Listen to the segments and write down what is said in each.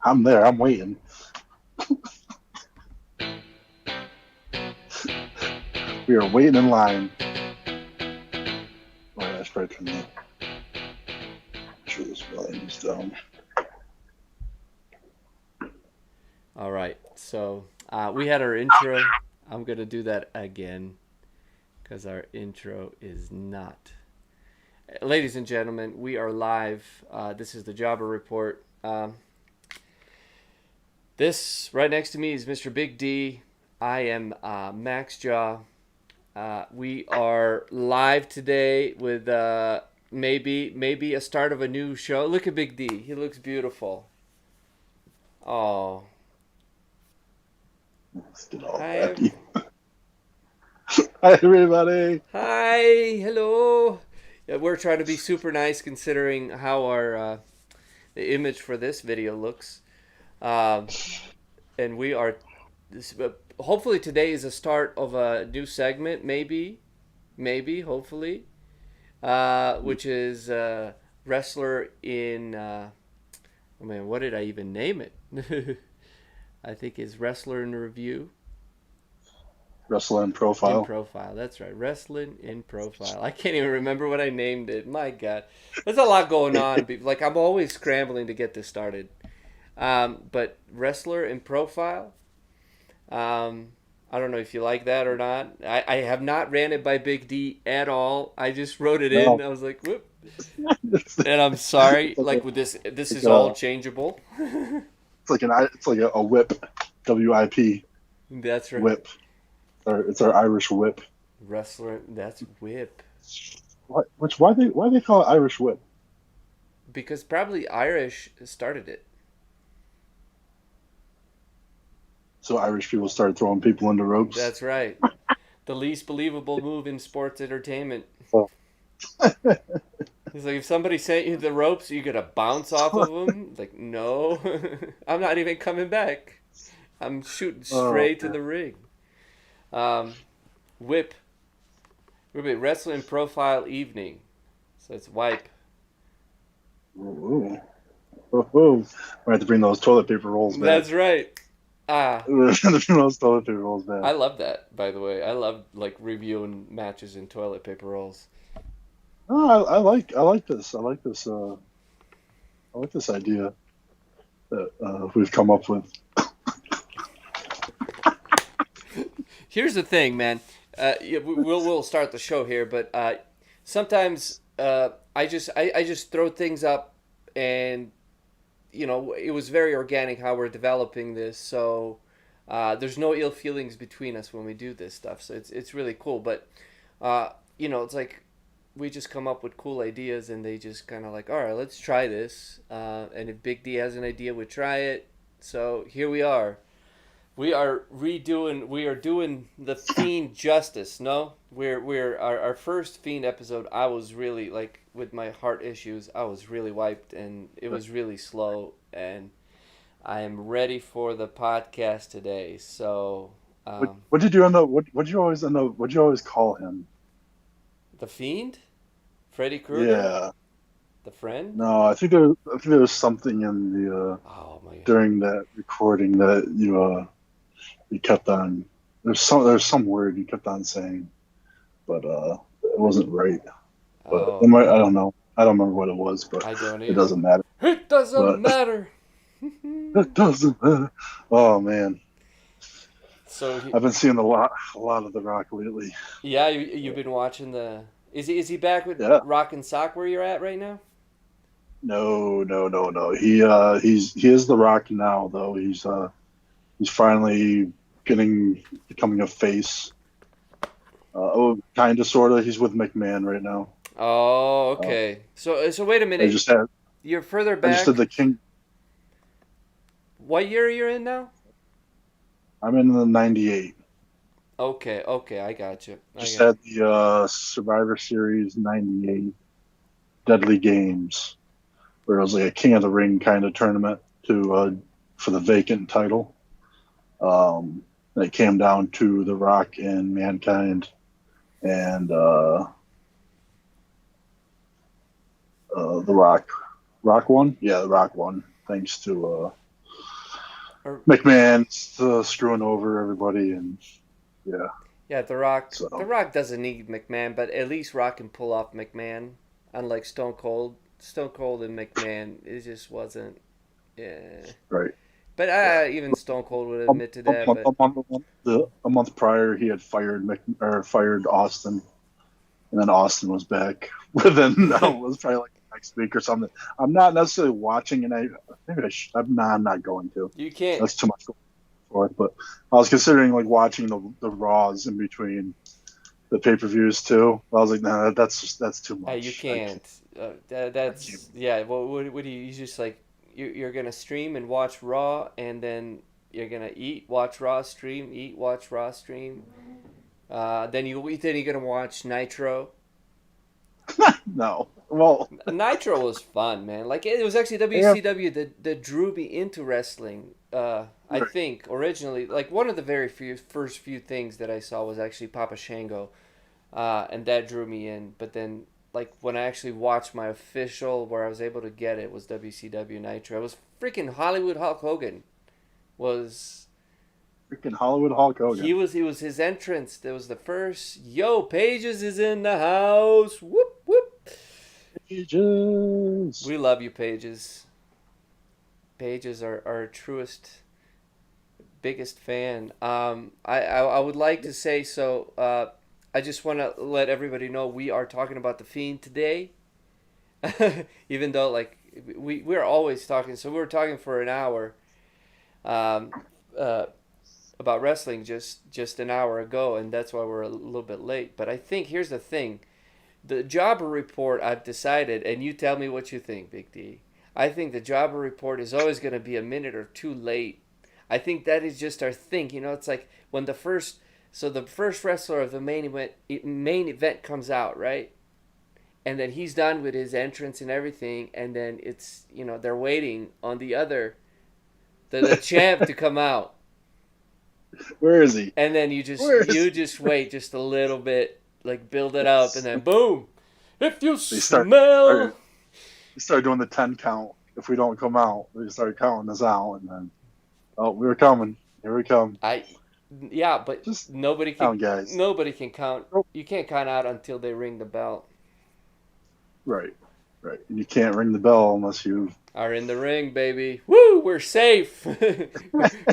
I'm there. I'm waiting. We are waiting in line. Oh, that's probably turn the. Make sure this volume is down. All right. So we had our intro. I'm going to do that again because our intro is not. Ladies and gentlemen, we are live. This is the Jobber Report. This right next to me is Mr. Big D. I am Max Jaw. We are live today with maybe a start of a new show. Look at Big D. He looks beautiful. Oh, Let's get all hi, happy. Hi, everybody. hi, hello. Yeah, we're trying to be super nice considering how our the image for this video looks, um, and we are. Hopefully today is a start of a new segment. Maybe, hopefully, which is wrestler in. Oh man, what did I even name it? I think is wrestler in review. Wrestling In profile. profile, that's right. Wrestling in profile. I can't even remember what I named it. My God, there's a lot going on. Like I'm always scrambling to get this started. But wrestler in profile. Um, I don't know if you like that or not. I have not ran it by Big D at all. I just wrote it in. No, I was like, whoop. it's And I'm sorry. like Like with this like is all a changeable. it's like a whip. WIP That's right. whip. Or it's our Irish whip. Wrestler. That's whip. Why they call it Irish whip? Because probably Irish started it. So Irish people started throwing people into ropes. That's right. The least believable move in sports entertainment. So, It's like if somebody sent you the ropes, you gotta bounce off of them. Like, no, I'm not even coming back. I'm shooting oh, straight to the ring. Um, whip. Wrestling profile evening. So it's wipe. ooh, ooh. We have to bring those toilet paper rolls back. That's right. Ah, We have to bring those toilet paper rolls back. I love that. By the way, I love like reviewing matches in toilet paper rolls. Oh, I like this. I like this idea that we've come up with. Here's the thing, man. Yeah, we'll start the show here, but sometimes I just throw things up, and it was very organic how we're developing this. So there's no ill feelings between us when we do this stuff. So it's really cool. But it's like we just come up with cool ideas, and they just kind of like, all right, let's try this. And if Big D has an idea, we try it. So here we are. We are doing the Fiend justice. No, we're our first Fiend episode. I was really like with my heart issues. I was really wiped, and it was really slow. And I am ready for the podcast today. So, What did you end up? What did you always end up? What did you always call him? the Fiend, Freddy Krueger, Yeah. the friend. No, I think there was something in the Oh my! during that recording that you kept on. There's some word you kept on saying, but it wasn't right. But Oh, I don't know. I don't remember what it was, but I don't it either. doesn't matter. It doesn't But matter. it doesn't matter. Oh man, So I've been seeing a lot of The Rock lately. yeah, you've been watching the. Is he back with Yeah. Rock and Sock where you're at right now? No. He is The Rock now though. He's finally becoming a face. Kind of, sort of. He's with McMahon right now. Oh, Uh, okay. So wait a I minute. just had You're further I just did back. the King. What year you're in now? I'm in the '98. Okay, I got you. I Just got. had the Survivor Series '98 Deadly Games, where it was like a King of the Ring kind of tournament to for the vacant title. It came down to The Rock and Mankind, and The Rock. Rock won? Yeah, The Rock won, thanks to Or McMahon's screwing over everybody, and yeah. yeah, The Rock. The So Rock doesn't need McMahon, but at least Rock can pull off McMahon. Unlike Stone Cold, Stone Cold and McMahon, it just wasn't. Yeah, right, but yeah. even Stone Cold would admit to that. But A month prior, he had fired Austin, and then Austin was back within it was probably like next week or something. I'm not necessarily watching, and maybe I'm not going to. you can't. That's too much going forth. But I was considering like watching the Raws in between the pay-per-views too. I was like, nah, that's too much. You can't. That's yeah. Well, what do you just like? You're gonna stream and watch Raw, and then you're gonna eat, watch Raw, stream, eat, watch Raw, stream. Then you're gonna watch Nitro. No. Well, Nitro was fun, man. Like it was actually yeah, WCW that drew me into wrestling. I right. think originally, like one of the very first few things that I saw was actually Papa Shango, and that drew me in. But then, like when I actually watched my official, where I was able to get it, was WCW Nitro. It was freaking Hollywood Hulk Hogan. Was Freaking Hollywood Hulk Hogan. he was his entrance. That was the first. Yo, Pages is in the house. Whoop whoop. Ages. We love you, Pages. Pages are our truest, biggest fan. I would like to say so. I just want to let everybody know we are talking about the Fiend today. Even though like we're always talking, so we were talking for an hour, um, uh, about wrestling just an hour ago, and that's why we're a little bit late. But I think here's the thing: the Jobber Report. I've decided, and you tell me what you think, Big D. I think the Jobber Report is always going to be a minute or two late. I think that is just our thing. You know, it's like when the first wrestler of the main event comes out, right? And then he's done with his entrance and everything, and then it's they're waiting on the champ to come out, Where is he? and then Where is you just wait just a little bit, like build it up, and then boom, if you they smell. start doing the 10 count. If we don't come out, they start counting us out, and then we're coming. Here we come. I Yeah, but Just count, guys. nobody can count. Nope. You can't count out until they ring the bell. Right, right. And you can't ring the bell unless you Are in the ring, baby. Woo! We're safe.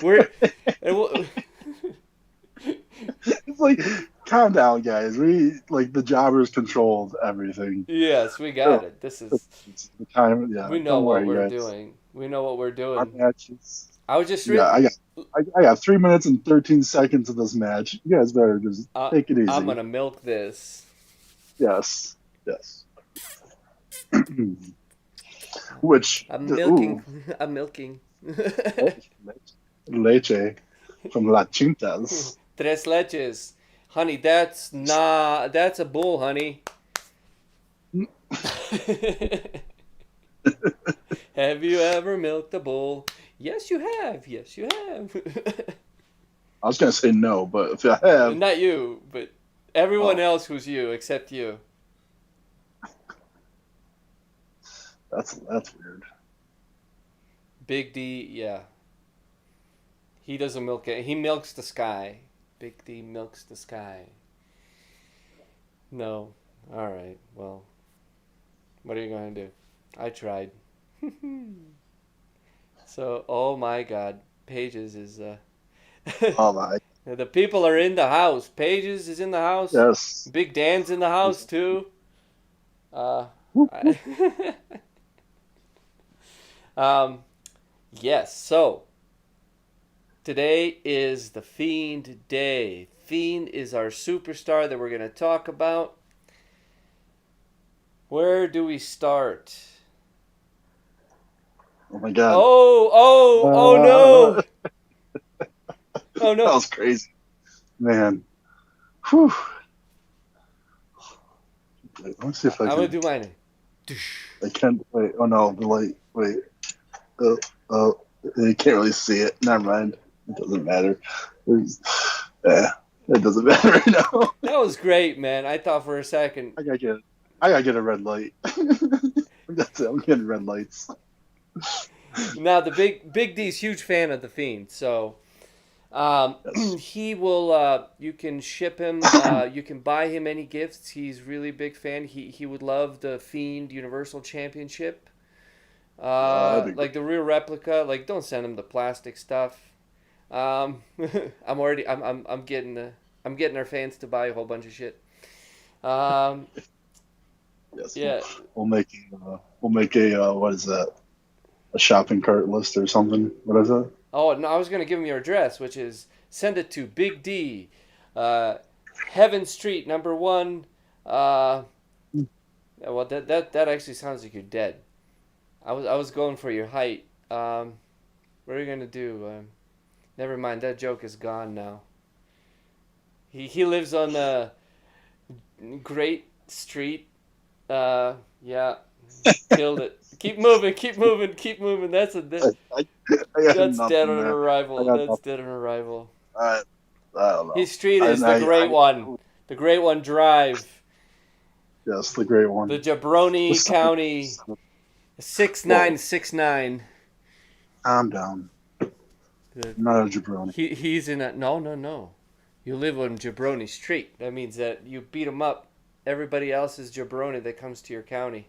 we're and we'll, It's like, calm down, guys. We like the jobbers controlled everything. Yes, we got it. This is It's the time. Yeah, we know don't what worry, we're guys. doing. We know what we're Our doing. matches. I was just Yeah, I got 3 minutes and 13 seconds of this match. You guys better just take it I'm easy. gonna milk this. Yes, yes. Which I'm milking. I'm milking. leche from La Chintas. Tres leches, honey. That's a bull, honey. Have you ever milked a bull? Yes, you have. Yes, you have. I was gonna say no, but if I have, Not you, but everyone else who's you, except you. that's weird. Big D, yeah. He doesn't milk it. He milks the sky. Big D milks the sky. No. All right. Well, what are you going to do? I tried. So, oh my God. Pages is Oh my. the people are in the house. Pages is in the house. Yes. Big Dan's in the house too. Whoop, whoop. Yes. So today is the Fiend Day. Fiend is our superstar that we're going to talk about. Where do we start? Oh my God. Oh no. Oh That no. was crazy, man. Whew. Wait, let me see if I I'm can. going to do mine. I can't. Wait. Oh no, the light. Wait. Oh, you can't really see it. Never mind. It doesn't matter. Yeah, it doesn't matter right now. That was great, man. I thought for a second. I gotta get a red light. That's it. I'm getting red lights. Now the Big D's huge fan of the Fiend, so Yes. he will. You can ship him. You can buy him any gifts. He's really big fan. He would love the Fiend Universal Championship. That'd be Like the real replica. Like don't send him the plastic stuff. Um, I'm getting our fans to buy a whole bunch of shit. Um, yes. yeah. We'll make a what is that? A shopping cart list or something. What is it? Oh no, I was gonna give him your address, which is send it to Big D, uh, Heaven Street, number one. Uh, well, that actually sounds like you're dead. I was going for your height. What are you gonna do? Never mind. That joke is gone now. He lives on Great Street. Yeah, killed it. Keep moving. Keep moving. Keep moving. I, I, I got That's dead nothing, on man. I arrival. got That's nothing. dead on arrival. I, I don't know. His street I, is the I, Great I, One. The Great One Drive. yes, the great The one. Jabroni Just send County it. Whoa, 6969. calm down. The, I'm not a jabroni. he's in a no. You live on Jabroni Street. That means that you beat him up. Everybody else is jabroni that comes to your county.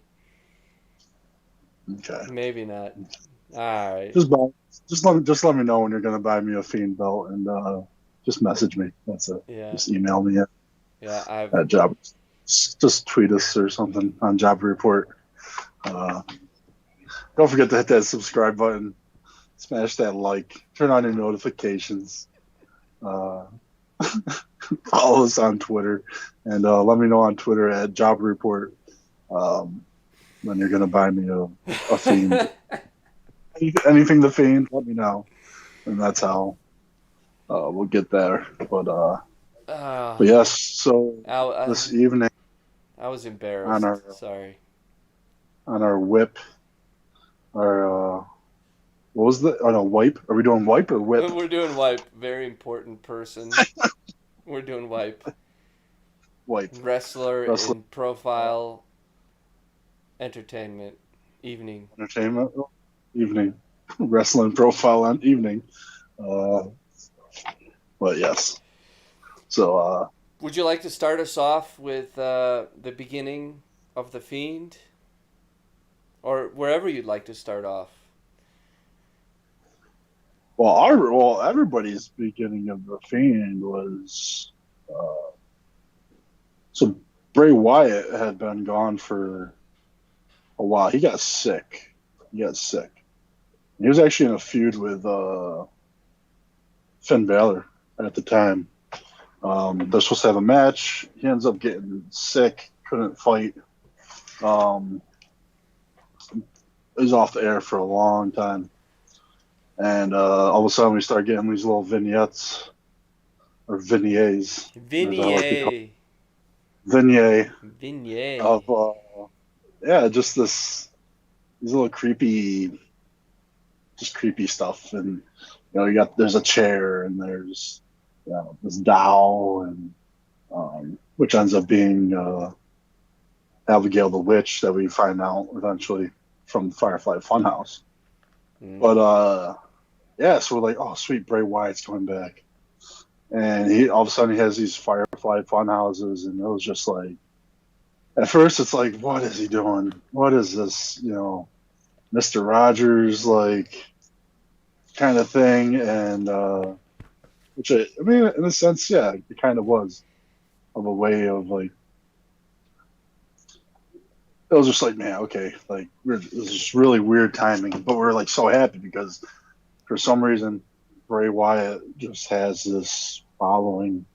Okay. Maybe not. All right. Just buy, just let me know when you're gonna buy me a Fiend belt, and just message me. That's it. Yeah. Just email me Yeah. I've. at job. Just tweet us or something on JawberReport. Uh, don't forget to hit that subscribe button, smash that like, turn on your notifications, uh, follow us on Twitter, and let me know on Twitter at JawberReport when you're gonna buy me a Fiend. Anything the Fiend, let me know, and that's how we'll get there. uh, But yes, so I, this evening I was on embarrassed. our Sorry. whip, our what was the on a wipe? Are we doing wipe or whip? We're doing wipe. Very important person. We're doing wipe. Wipe. Wrestler Wrestling in profile entertainment evening. entertainment evening. Wrestling profile on evening. Uh, but yes. So Would you like to start us off with the beginning of the Fiend, or wherever you'd like to start off? well everybody's beginning of the Fiend was so Bray Wyatt had been gone for a while. He got sick. He got sick. He was actually in a feud with Finn Balor at the time. They're supposed to have a match. He ends up getting sick, couldn't fight. Um, he was off the air for a long time. And all of a sudden, we start getting these little vignettes, or vignettes, as I like to call Vignette. it. Vignette Vignette. of, yeah, just these little creepy, just creepy stuff. And, there's a chair and there's, this doll, and which ends up being Abigail the Witch that we find out eventually from Firefly Funhouse. Mm. But yeah, so we're like, oh sweet, Bray Wyatt's coming back, and he all of a sudden he has these Firefly Funhouses, and it was just like, at first it's like, what is he doing? What is this? Mr. Rogers like kind of thing, and which I mean, in a sense, yeah, it kind of was of a way of like, it was just like, man, okay, like it was just really weird timing, but we're like so happy because for some reason Bray Wyatt just has this following.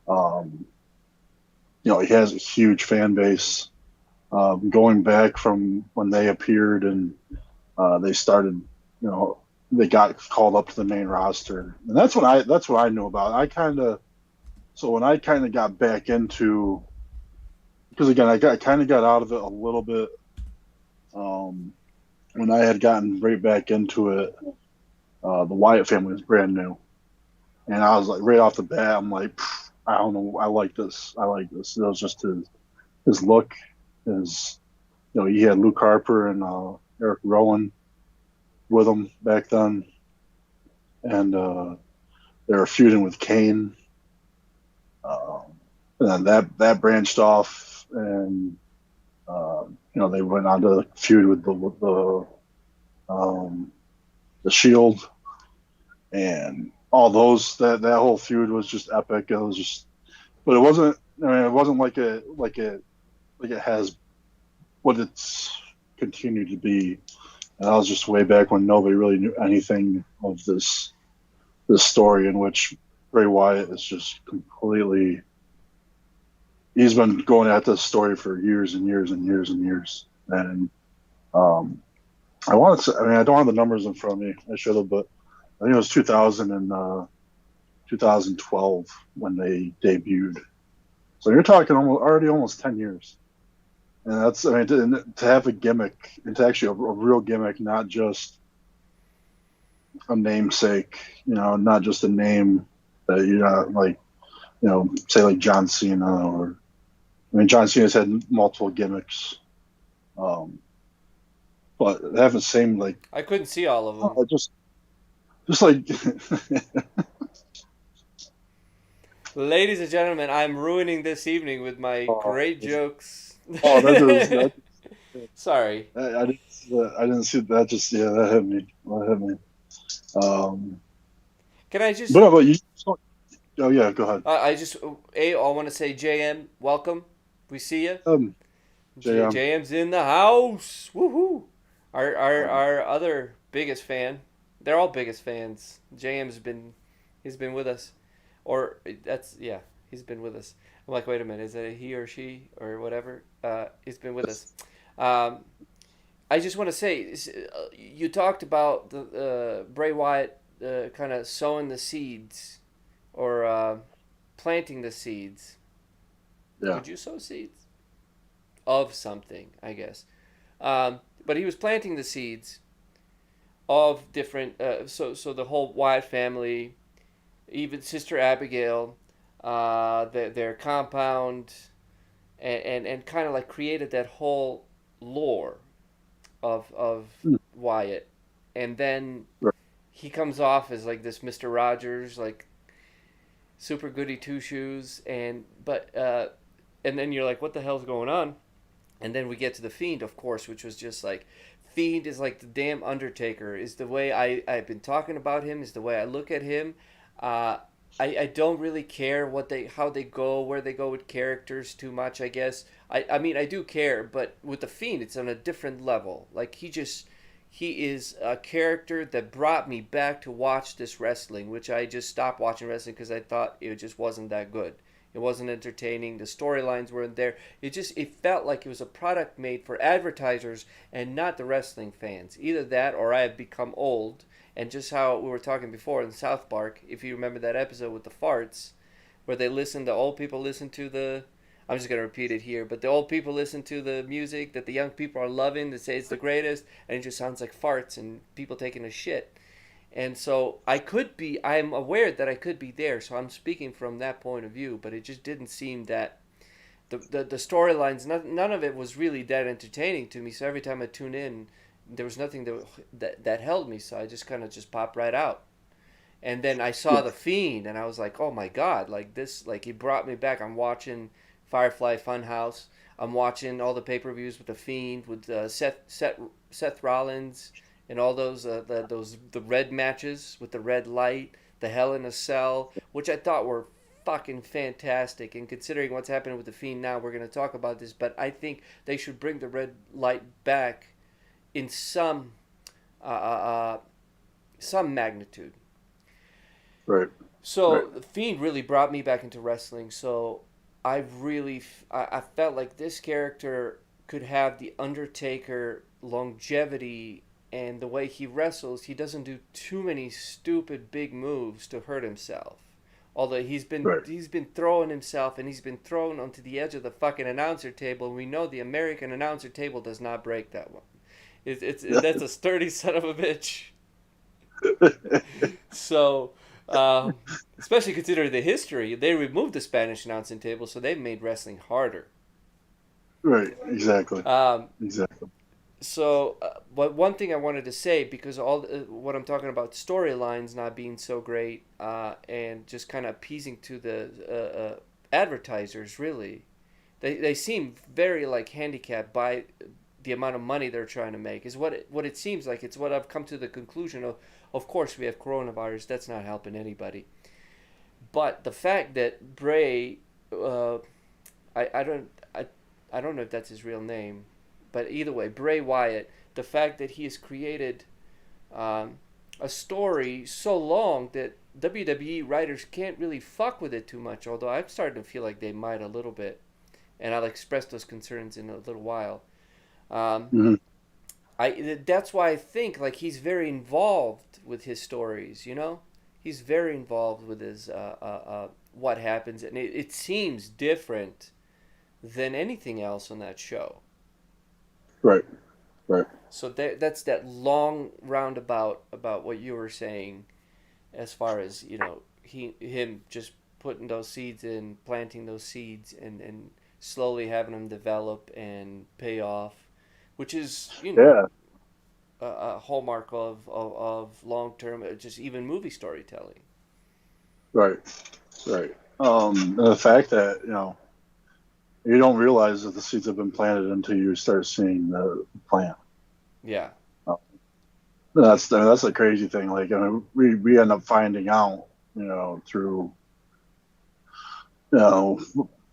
Um, he has a huge fan base. Going back from when they appeared and they started, they got called up to the main roster, and that's what I knew about. When I kind of got back into, because again I kind of got out of it a little bit when I had gotten right back into it. The Wyatt family was brand new, and I was like, right off the bat, I'm like, I don't know, I like this. It was just his look, his, he had Luke Harper and Eric Rowan with him back then, and they were feuding with Kane. And then that branched off, and they went on to feud with the Shield, and all those that whole feud was just epic. It was just, but it wasn't. I mean, it wasn't like it has what it's continued to be. And that was just way back when nobody really knew anything of this story in which Bray Wyatt is just completely. He's been going at this story for years and years and years and years, and I want to. I mean, I don't have the numbers in front of me. I should have, but I think it was 2000 and 2012 when they debuted. So you're talking almost 10 years. And that's, I mean, to have a gimmick, and to actually a real gimmick, not just a namesake, not just a name that you're not like, say like John Cena or, I mean, John Cena's had multiple gimmicks. But having the same, like, I couldn't see all of them. Just like, Ladies and gentlemen, I'm ruining this evening with my great jokes. that Sorry. I didn't see that. Just that hit me. That hit me. Can I just? But how about you? Oh yeah, go ahead. I want to say JM, welcome. We see you. JM. JM's in the house. Woohoo! Our other biggest fan. They're all biggest fans. He's been with us, or he's been with us. I'm like, wait a minute, is it a he or she or whatever? He's been with us. I just want to say, you talked about the Bray Wyatt kind of sowing the seeds or planting the seeds. Yeah. Would you sow seeds of something? I guess. But he was planting the seeds of different. So the whole Wyatt family, even Sister Abigail, their compound, and kind of like created that whole lore of Wyatt, and then he comes off as like this Mr. Rogers, like super goody two shoes, and then you're like, what the hell's going on? And then we get to the Fiend, of course, which was just like, Fiend is like the damn Undertaker. Is the way I've been talking about him. Is the way I look at him. I don't really care how they go, where they go with characters too much, I guess. I mean, I do care, but with the Fiend, it's on a different level. Like, he is a character that brought me back to watch this wrestling, which I just stopped watching wrestling because I thought it just wasn't that good. It wasn't entertaining. The storylines weren't there. It felt like it was a product made for advertisers and not the wrestling fans. Either that or I have become old. And just how we were talking before in South Park, if you remember that episode with the farts, where the old people listen to I'm just going to repeat it here, but the old people listen to the music that the young people are loving, that say it's the greatest, and it just sounds like farts and people taking a shit. And so I'm aware that I could be there, so I'm speaking from that point of view, but it just didn't seem that the storylines, none of it was really that entertaining to me, so every time I tune in, there was nothing that held me, so I just kind of just popped right out. And then I saw the Fiend, and I was like, oh my god, like this, like he brought me back. I'm watching Firefly Funhouse. I'm watching all the pay-per-views with the Fiend, with Seth Rollins, and all those the red matches with the red light, the Hell in a Cell, which I thought were fucking fantastic. And considering what's happening with the Fiend now, we're going to talk about this, but I think they should bring the red light back in some magnitude. Right. So the Fiend really brought me back into wrestling. So I felt like this character could have the Undertaker longevity, and the way he wrestles, he doesn't do too many stupid big moves to hurt himself. Although he's been throwing himself, and he's been thrown onto the edge of the fucking announcer table, and we know the American announcer table does not break that one. That's a sturdy son of a bitch. So, especially considering the history, they removed the Spanish announcing table, so they made wrestling harder. Right. Exactly. Exactly. But one thing I wanted to say, because what I'm talking about storylines not being so great, and just kind of appeasing to the advertisers, really, they seem very like handicapped by the amount of money they're trying to make. Is what it seems like. It's what I've come to the conclusion of. Of course, we have coronavirus. That's not helping anybody. But the fact that Bray, I, I don't I, I don't know if that's his real name, but either way, Bray Wyatt. The fact that he has created um, a story so long that WWE writers can't really fuck with it too much. Although I'm starting to feel like they might a little bit, and I'll express those concerns in a little while. Um, Hmm. that's why I think like he's very involved with his stories. He's very involved with his what happens, and it seems different than anything else on that show. Right. Right. So that's that long roundabout about what you were saying, as far as him just putting those seeds in, planting those seeds, and slowly having them develop and pay off, which is Yeah. a hallmark of long term, just even movie storytelling. Right. Right. And the fact that you don't realize that the seeds have been planted until you start seeing the plant. Yeah. Uh, that's the crazy thing. Like, we end up finding out, through you know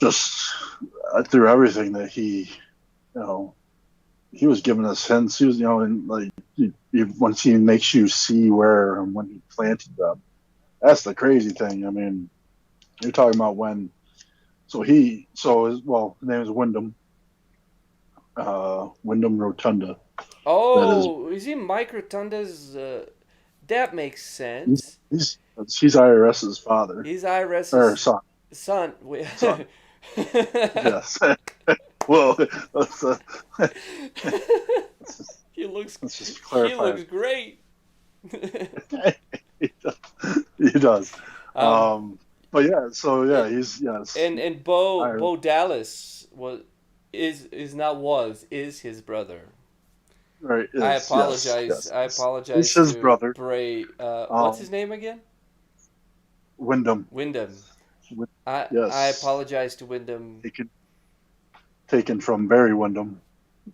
just through everything that you know he was giving us hints. He was, and like once he makes you see where and when he planted them. That's the crazy thing. I mean, you're talking about when. His name is Wyndham. Wyndham Rotunda. That is, Oh, is he Mike Rotunda's? That makes he's sense. he's, he's IRS's father He's or IRS's son. son. Son. Yes. Well, let's, let's just, he looks let's just he clarify looks great. it. He does. um, Um, but yeah, so yeah, it, he's yes. and Bo I Dallas is not was is his brother. right I is yes apologize. yes. I It's apologize his to brother. Bray. What's his Um, name again? Wyndham. Wyndham. Wy- I Yes, apologize to Wyndham. taken from Barry Windham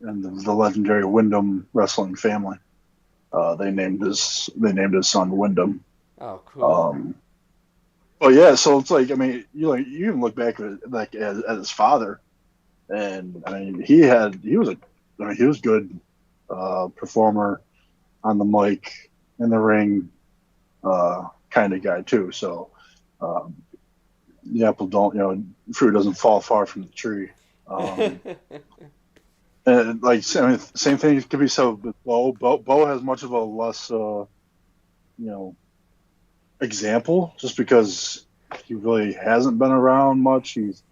and the legendary Windham wrestling family. They named his son Wyndham. Oh, cool. Um, but yeah, so it's like, I mean, you even look back at it, like at his father, and I mean he was good performer on the mic, in the ring, kind of guy too. So um, the apple don't fruit doesn't fall far from the tree. Um, and like, I mean, same thing could be said with Bo. Bo has much of a less you know example, just because he really hasn't been around much. There's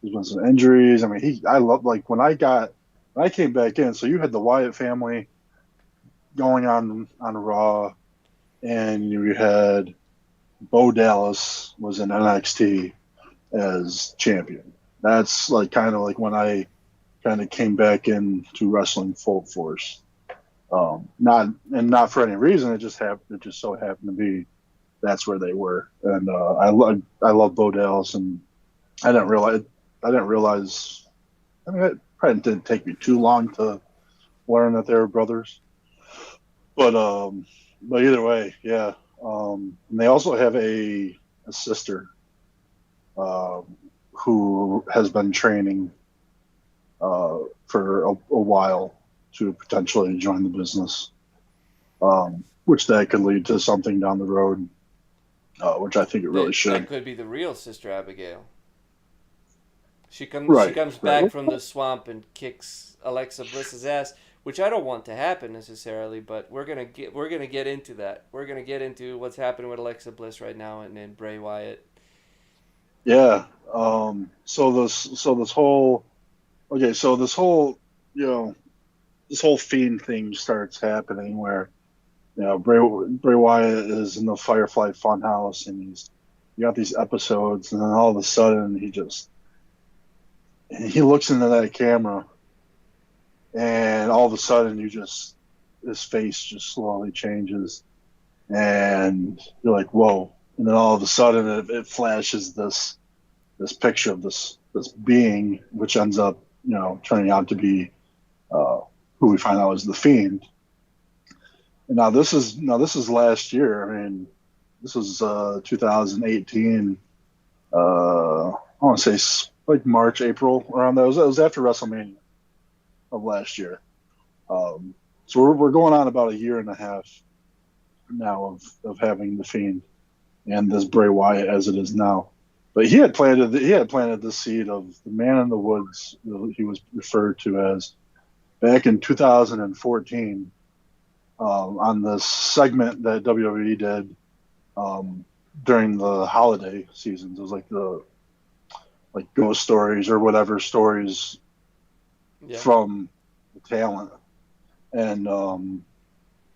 been some injuries. I mean, I love, like, when I came back in. So you had the Wyatt family going on Raw, and you had Bo Dallas was in NXT as champion. That's like kind of like when I kind of came back into wrestling full force. Not for any reason. It just happened. It just so happened to be that's where they were. And I love Bo Dallas, and I didn't realize I didn't realize. I mean, it probably didn't take me too long to learn that they were brothers. But either way, yeah. And they also have a sister, who has been training for a while to potentially join the business, which that could lead to something down the road, which I think it really That should. could be the real Sister Abigail. She Right, comes right. back from the swamp and kicks Alexa Bliss's ass, which I don't want to happen necessarily, but we're gonna get into that. We're gonna get into what's happening with Alexa Bliss right now and Bray Wyatt. Yeah. So this whole okay. So you know this whole Fiend thing starts happening where Bray Wyatt is in the Firefly Funhouse, and you got these episodes, and then all of a sudden he looks into that camera, and all of a sudden his face just slowly changes, and you're like, whoa. And then all of a sudden it flashes this picture of this being, which ends up turning out to be uh, who we find out is the Fiend. And now this is last year. I mean, this was 2018. I want to say like March, April, around that. It was after WrestleMania of last year. So we're going on about a year and a half now of having the Fiend and this Bray Wyatt as it is now. But he had planted the seed of the Man in the Woods. He was referred to as back in 2014 on this segment that WWE did during the holiday seasons. It was like the ghost stories or whatever stories Yeah. from the talent. And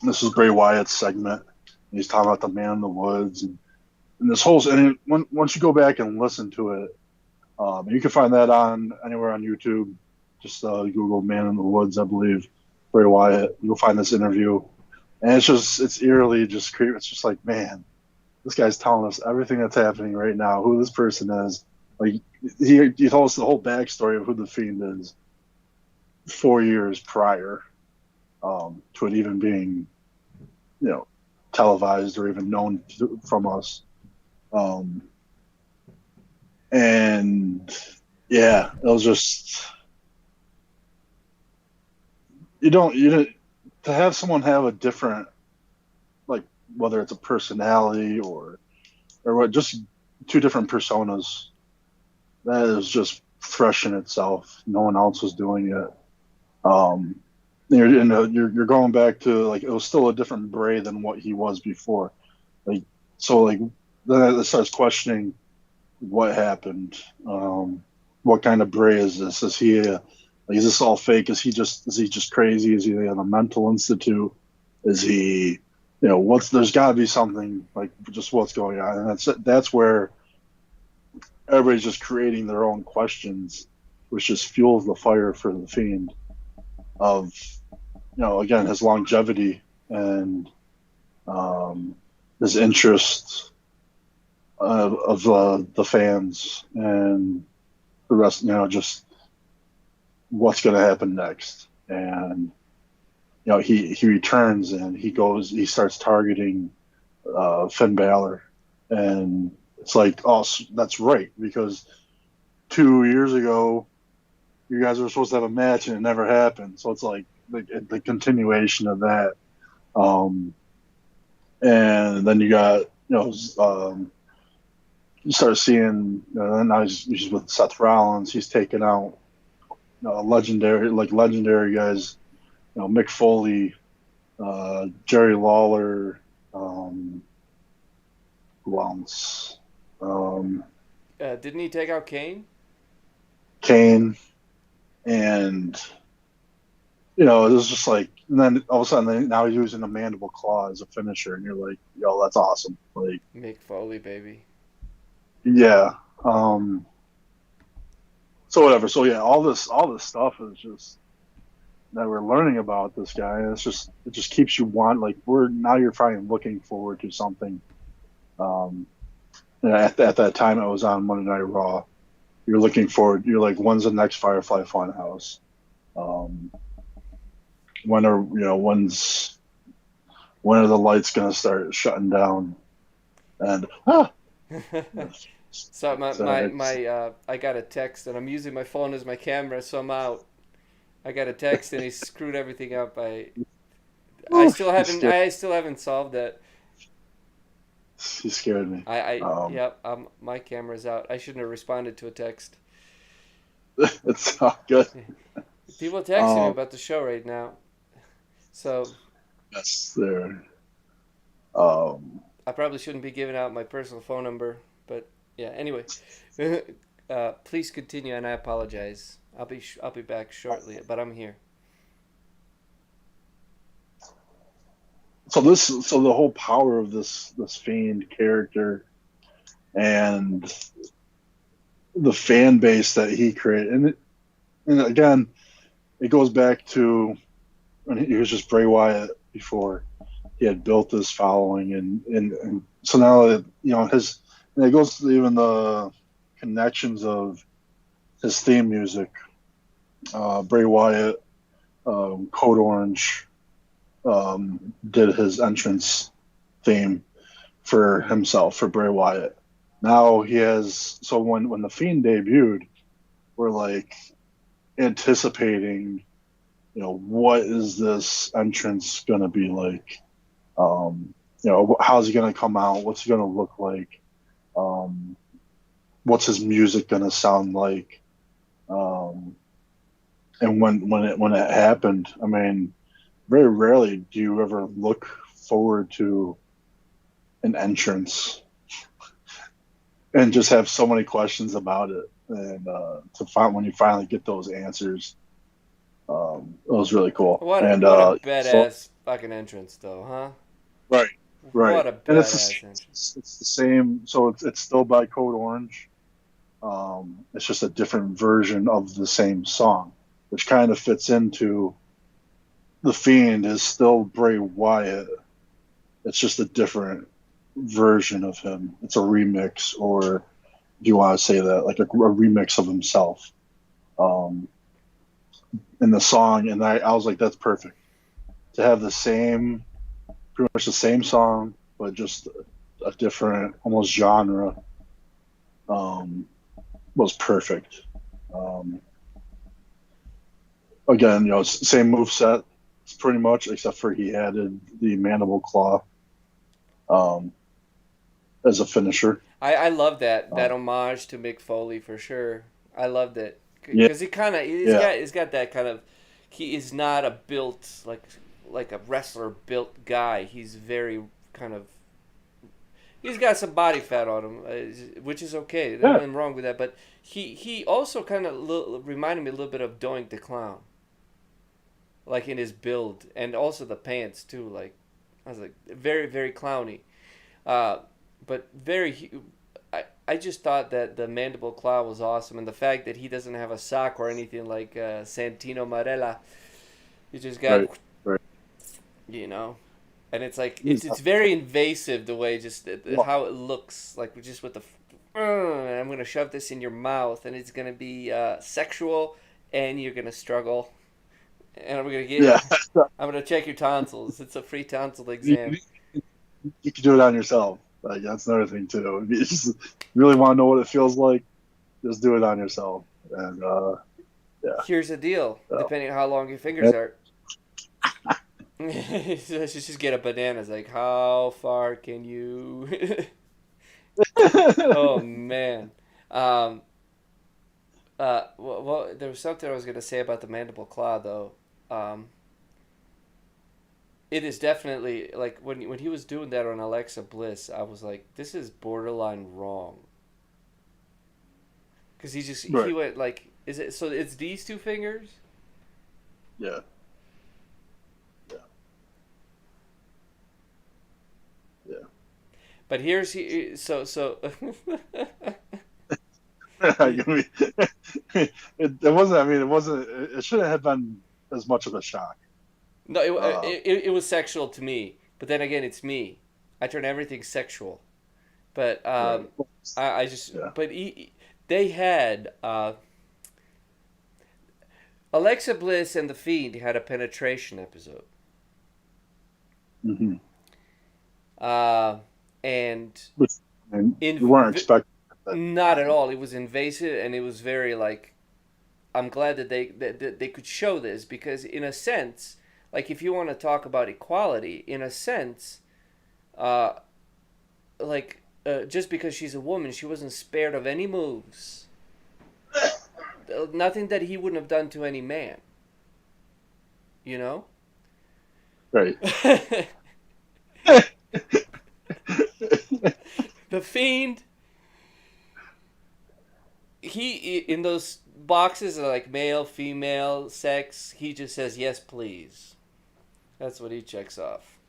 this is Bray Wyatt's segment. He's talking about the Man in the Woods and this whole. Once you go back and listen to it, you can find that on anywhere on YouTube. Just Google "Man in the Woods," I believe, Bray Wyatt. You'll find this interview, and it's eerily just creepy. It's just like, man, this guy's telling us everything that's happening right now, who this person is. Like he told us the whole backstory of who the Fiend is 4 years prior to it even being, televised or even known from us. And yeah, it was just you don't to have someone have a different, like, whether it's a personality or what, just two different personas. That is just fresh in itself. No one else was doing it. You're going back to, like, it was still a different Bray than what he was before. Like, so, like, then it starts questioning what happened. What kind of Bray is this? Is he is this all fake? Is he just crazy? Is he on a mental institute? Is he, there's got to be something, like, just what's going on, and that's where everybody's just creating their own questions, which just fuels the fire for the Fiend of, again, his longevity and his interest of the fans and the rest, just what's going to happen next. And he returns and he starts targeting Finn Balor, and it's like, oh, that's right, because 2 years ago you guys were supposed to have a match and it never happened. So it's like the continuation of that. And then you got, you start seeing, now he's with Seth Rollins. He's taken out legendary guys, Mick Foley, Jerry Lawler, who else? Didn't he take out Kane? Kane, and it was just like, and then all of a sudden, now he's using a mandible claw as a finisher, and you're like, yo, that's awesome. Like, Mick Foley, baby. yeah. So whatever. So yeah, all this stuff is just that we're learning about this guy, and it just keeps you you're probably looking forward to something. At that time, it was on Monday Night Raw. You're looking forward. You're like, when's the next Firefly Funhouse? When are the lights gonna start shutting down? And So I got a text, and I'm using my phone as my camera, so I'm out. I got a text, and he screwed everything up. I still haven't solved that. he scared me. Yep. My camera's out. I shouldn't have responded to a text. It's all good. People texting me about the show right now. So Yes, there. I probably shouldn't be giving out my personal phone number, but yeah. Anyway, please continue, and I apologize. I'll be back shortly, but I'm here. So the whole power of this Fiend character and the fan base that he created, and again, it goes back to when he was just Bray Wyatt before he had built this following, and so now that his, and it goes to even the connections of his theme music. Bray Wyatt, Code Orange did his entrance theme for himself for Bray Wyatt. Now he has, so when the Fiend debuted, we're like anticipating, what is this entrance gonna be like? How's he gonna come out? What's he gonna look like? Um, what's his music gonna sound like? Um, and when it happened, I mean, very rarely do you ever look forward to an entrance and just have so many questions about it, and to find when you finally get those answers, it was really cool. And What a so badass fucking entrance, though, huh? right, right, What a and badass entrance. it's the same. So it's still by Code Orange. It's just a different version of the same song, which kind of fits into the Fiend is still Bray Wyatt. It's just a different version of him. It's a remix, or do you want to say that, like a remix of himself um, in the song. And I was like, that's perfect to have the same, pretty much the same song, but just a different, almost genre. Um, was perfect. Um, Again, same move set, pretty much, except for he added the mandible claw um, as a finisher. I love that Um, homage to Mick Foley for sure. I loved it yeah, because he kind of yeah, he's got that kind of, he is not a built like a wrestler built guy. He's very kind of, he's got some body fat on him, which is okay. There's yeah. nothing wrong with that. But he also kind of reminded me a little bit of Doink the Clown, like in his build and also the pants too. Like I was like very clowny. Uh, but I just thought that the mandible claw was awesome, and the fact that he doesn't have a sock or anything like Santino Marella. He just got, Right, right. you know, and it's like He's it's very invasive the way just how it looks, like just with the. I'm gonna shove this in your mouth, and it's gonna be sexual, and you're gonna struggle, and yeah. I'm gonna check your tonsils. It's a free tonsil you, exam. you can do it on yourself. Like that's another thing too. If you just really want to know what it feels like, just do it on yourself. And yeah, Here's the deal. so. Depending on how long your fingers are, let's just get a banana. It's like, how far can you? Oh man. Um. Well, there was something I was gonna say about the mandible claw though. Um. It is definitely like when he was doing that on Alexa Bliss, I was like, this is borderline wrong. Because he Right. went like, is it so? It's these two fingers. Yeah. Yeah. Yeah. But here's he so. I mean, it wasn't. I mean, it wasn't. It shouldn't have been as much of a shock. No, Uh, it was sexual to me. But then again, it's me. I turn everything sexual. But right. I just Yeah. but they had Alexa Bliss and the Fiend had a penetration episode. hmm Uh, and Which, I mean, we in weren't expecting that not at time. all. It was invasive, and it was very like. I'm glad that they could show this because in a sense, like if you want to talk about equality, in a sense, uh, just because she's a woman, she wasn't spared of any moves. Nothing that he wouldn't have done to any man. You know. Right. The Fiend, he in those boxes are like male, female, sex. He just says yes, please. That's what he checks off.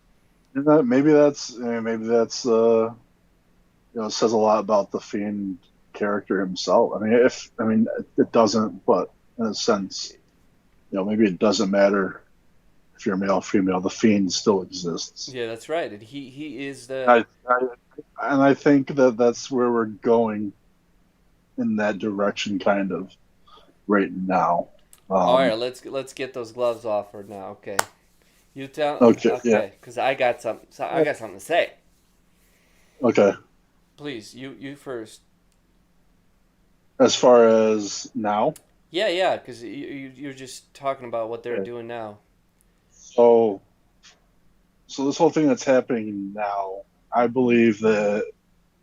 Maybe that's says a lot about the Fiend character himself. I mean, if I mean it doesn't, but in a sense. maybe it doesn't matter if you're male or female. The Fiend still exists. Yeah, that's right. And he is the. I, I and I think that that's where we're going in that direction, kind of right now. All right, Um, let's get those gloves offered now. Okay, you tell. okay, yeah, Okay, because I got some. So I got something to say. okay. Please, you first. As far as now, Yeah, yeah, because you're just talking about what they're okay. doing now. So so this whole thing that's happening now, I believe that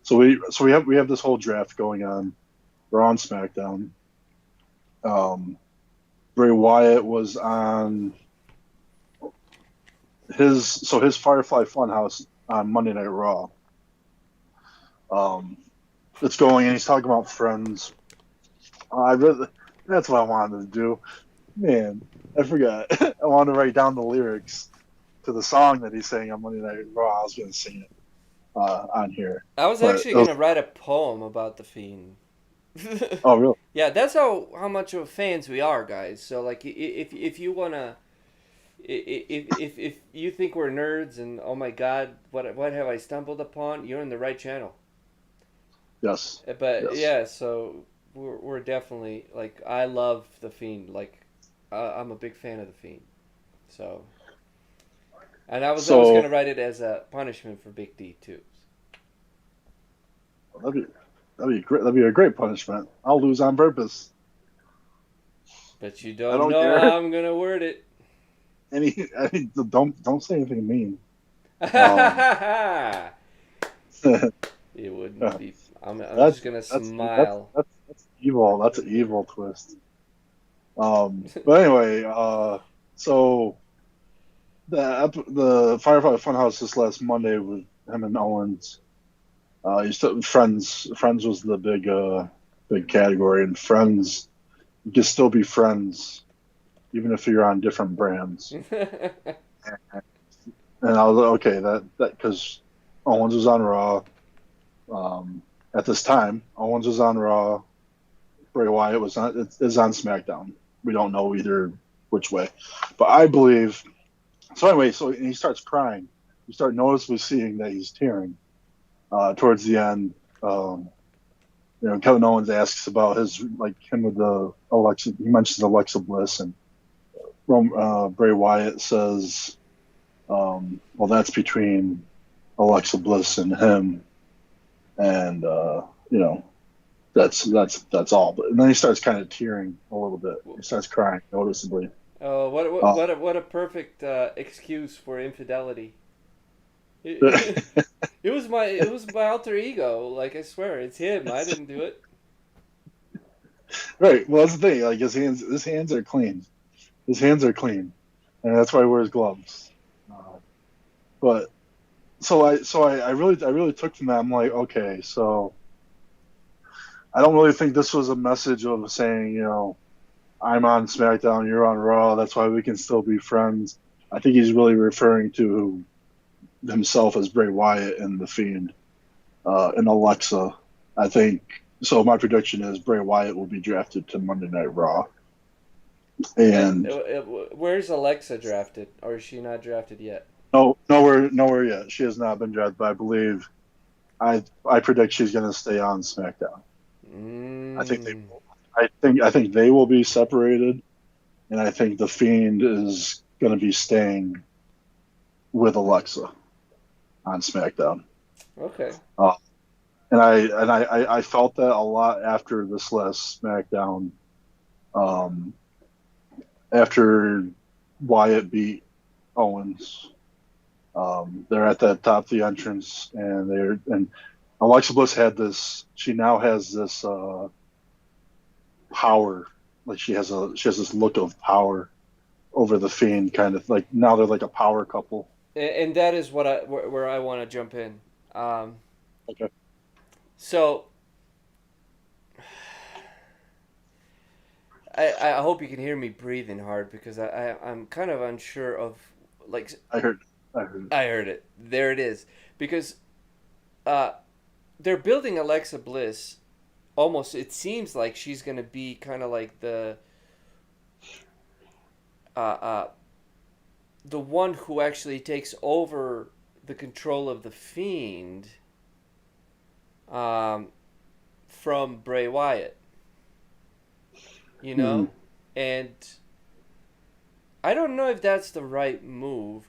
we have this whole draft going on. We're on SmackDown. Um, Bray Wyatt was on his Firefly Funhouse on Monday Night Raw. Um, it's going and he's talking about friends. I really that's what I wanted to do. Man, I forgot. I wanted to write down the lyrics to the song that he's saying on Monday Night Raw. I was going to sing it on here, I was but actually it was, gonna write a poem about the Fiend. oh really? Yeah, that's how much of fans we are, guys. So like, if you wanna, if you think we're nerds and oh my god, what have I stumbled upon? You're in the right channel. Yes, But yes. yeah, so we're definitely like I love the Fiend. Like I'm a big fan of the Fiend. So and I was So gonna write it as a punishment for Big D too. that'd be that'd be great. That'd be a great punishment. I'll lose on purpose. But you I don't don't know care. how I'm gonna word it. Don't say anything mean. Um, It that's wouldn't be. I'm just that's gonna that's smile. that's evil. That's an evil twist. But anyway, so the Firefly Funhouse this last Monday with him and Owens. You still friends. Friends was the big category, and friends you can still be friends even if you're on different brands. And I was like, okay, that because Owens was on Raw at this time. Owens was on Raw. Bray Wyatt is on SmackDown. We don't know either which way, but I believe. So anyway, so he starts crying. You start noticeably seeing that he's tearing towards the end. Um, Kevin Owens asks about his like him with the Alexa. He mentions Alexa Bliss, and Bray Wyatt says, "Well, that's between Alexa Bliss and him, and that's all." But and then he starts kind of tearing a little bit. He starts crying noticeably. Oh, Uh, what a perfect excuse for infidelity. It, it was my alter ego. Like I swear, it's him. I didn't do it. right. Well, that's the thing. Like his hands are clean. His hands are clean, and that's why he wears gloves. But I really took from that. I'm like, okay, so I don't really think this was a message of saying, I'm on SmackDown, you're on Raw. That's why we can still be friends. I think he's really referring to himself as Bray Wyatt and the Fiend and Alexa. I think so. My prediction is Bray Wyatt will be drafted to Monday Night Raw, And and where's Alexa drafted, or is she not drafted yet? no, nowhere yet. She has not been drafted, but I believe I predict she's going to stay on SmackDown. I think they, Mm. I think they will be separated, and I think the Fiend is going to be staying with Alexa on SmackDown. Okay. Uh, and I felt that a lot after this last SmackDown. Um, After Wyatt beat Owens, they're at the top of the entrance, and Alexa Bliss had this. She now has this power. Like she has this look of power over the Fiend, kind of like now they're like a power couple. And that is what where I want to jump in. Um, Okay. so I hope you can hear me breathing hard because I'm kind of unsure of like I heard. I heard. I heard it. There it is. Because uh, they're building Alexa Bliss. Almost, it seems like she's gonna be kind of like the one who actually takes over the control of the Fiend um, from Bray Wyatt, you Mhm. know? And I don't know if that's the right move.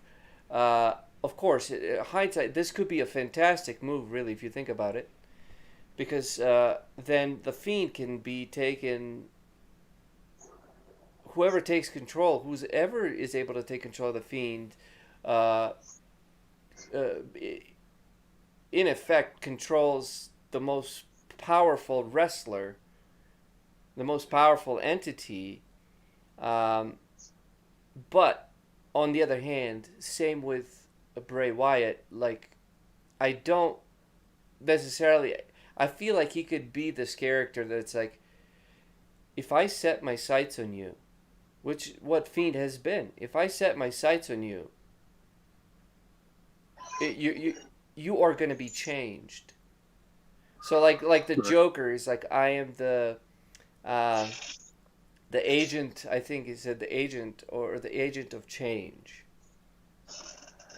Of course, hindsight, this could be a fantastic move, really, if you think about it. Because then the Fiend can be taken. Whoever takes control, who's ever is able to take control of the Fiend, uh, uh, in effect controls the most powerful wrestler, the most powerful entity. Um, but on the other hand, same with Bray Wyatt. Like, I don't necessarily. I feel like he could be this character that's like, if I set my sights on you, which what Fiend has been. If I set my sights on you, you are going to be changed. So like the Right. Joker is like, I am uh, the agent. I think he said the agent or the agent of change,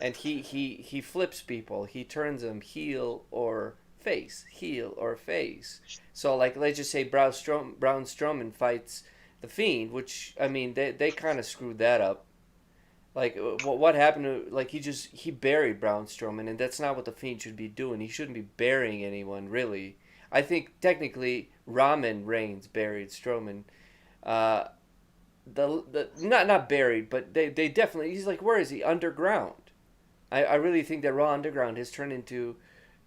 and he flips people. He turns them heel or face, heel or face. So like let's just say Braun Strowman fights the Fiend, which I mean they kind of screwed that up. Like what happened to like he buried Braun Strowman, and that's not what the Fiend should be doing. He shouldn't be burying anyone really. I think technically Roman Reigns buried Strowman. Uh, the not buried, but they definitely he's like, where is he, underground? I really think that Raw Underground has turned into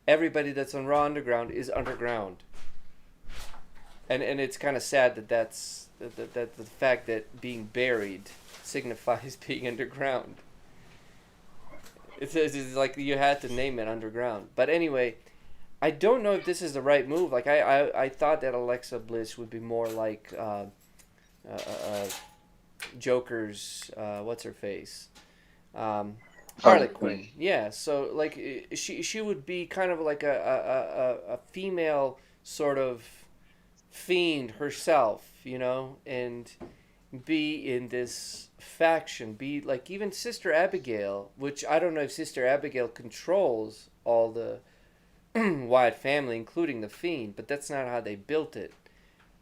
everybody that's on Raw Underground is underground, and it's kind of sad that that the fact that being buried signifies being underground. It's like you had to name it underground. But anyway, I don't know if this is the right move. Like I thought that Alexa Bliss would be more like uh, uh, Joker's what's her face, Harley Harley Quinn. Quinn. Yeah, so like she would be kind of like a female sort of Fiend herself, you know, and be in this faction, be like even Sister Abigail, which I don't know if Sister Abigail controls all the Wyatt family, including the Fiend, but that's not how they built it.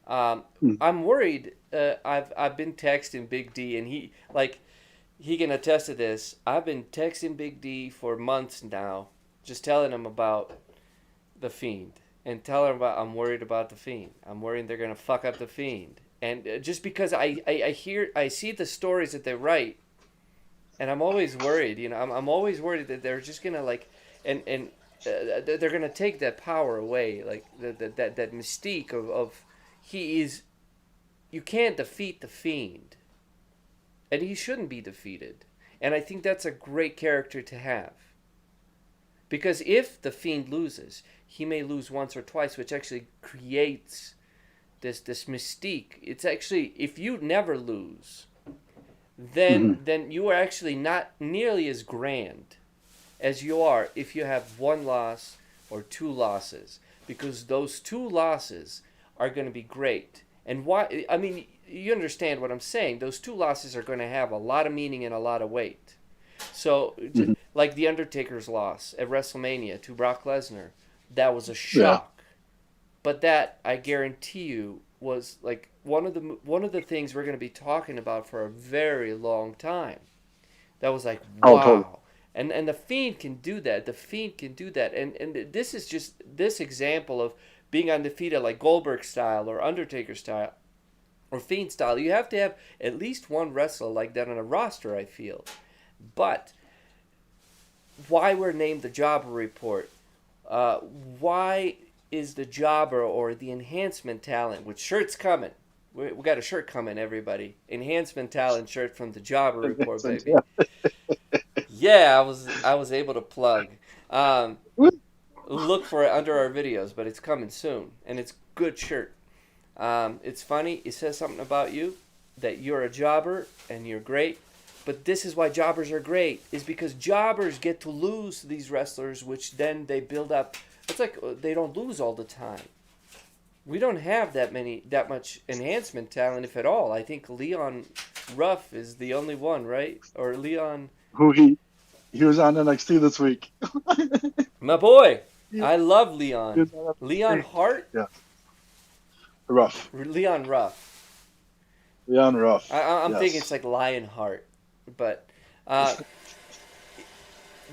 Um, Mhm. I'm worried. I've been texting Big D, and he can attest to this. I've been texting Big D for months now, just telling him about the Fiend and tell him about I'm worried about the Fiend. I'm worried they're gonna fuck up the Fiend. And just because I see the stories that they write, and I'm always worried. You know, I'm always worried that they're just gonna like, and they're gonna take that power away, like that mystique of he is. You can't defeat the Fiend, and he shouldn't be defeated. And I think that's a great character to have. Because if the Fiend loses, he may lose once or twice, which actually creates this mystique. It's actually, if you never lose, Mhm. then you are actually not nearly as grand as you are if you have one loss or two losses, because those two losses are going to be great. And why? I mean, you understand what I'm saying. Those two losses are going to have a lot of meaning and a lot of weight. So, Mhm. like the Undertaker's loss at WrestleMania to Brock Lesnar, that was a Yeah. shock. But that, I guarantee you, was like one of the things we're going to be talking about for a very long time. That was like, Oh, totally. wow. And the Fiend can do that. The Fiend can do that. And this is just this example of being undefeated, like Goldberg style or Undertaker style or Fiend style. You have to have at least one wrestler like that on a roster, I feel. But why we're named the Jobber Report? Uh, why is the Jobber or the enhancement talent, which shirt's coming? We got a shirt coming, everybody. Enhancement talent shirt from the Jobber Report, baby. Yeah, I was able to plug. Um, look for it under our videos, but it's coming soon, and it's good shirt. It's funny. It says something about you, that you're a jobber and you're great. But this is why jobbers are great, is because jobbers get to lose to these wrestlers, which then they build up. It's like they don't lose all the time. We don't have that much enhancement talent, if at all. I think Leon Ruff is the only one, right? Or Leon, Who he was on NXT this week. my boy. he, I love he Leon. was on Leon NXT. Hart, Yeah, rough. Leon Ruff. Leon Ruff. I'm thinking it's Yes. like Lionheart, but uh,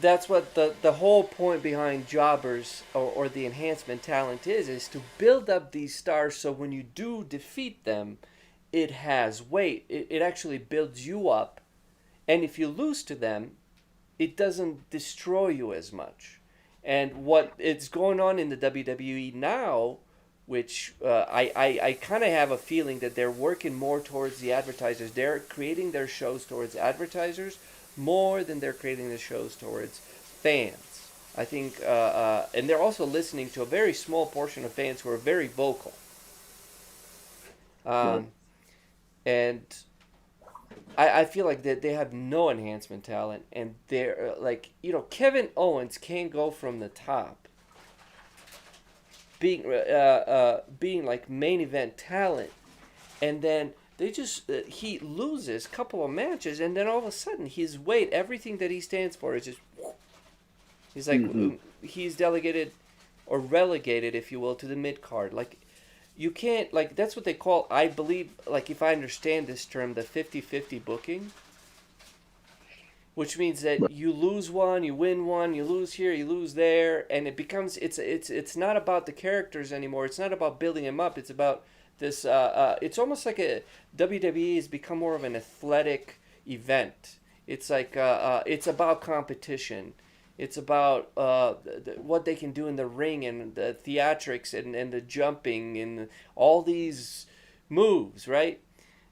that's what the whole point behind Jobbers or the enhancement talent is to build up these stars so when you do defeat them, it has weight. It actually builds you up, and if you lose to them, it doesn't destroy you as much. And what is going on in the WWE now, which I kind of have a feeling that they're working more towards the advertisers. They're creating their shows towards advertisers more than they're creating the shows towards fans. I think, and they're also listening to a very small portion of fans who are very vocal. Right. Um, and I feel like that they have no enhancement talent, and they're like, Kevin Owens can go from the top, being like main event talent, and then they just he loses a couple of matches, and then all of a sudden his weight, everything that he stands for, is just he's like Mm-hmm. he's delegated or relegated, if you will, to the mid card. Like you can't like that's what they call, I believe, like if I understand this term, the 50-50 booking, which means that Right. you lose one, you win one, you lose here, you lose there, and it becomes it's not about the characters anymore. It's not about building them up. It's about this. It's almost like a WWE has become more of an athletic event. It's like it's about competition. It's about what they can do in the ring and the theatrics and the jumping and all these moves, right?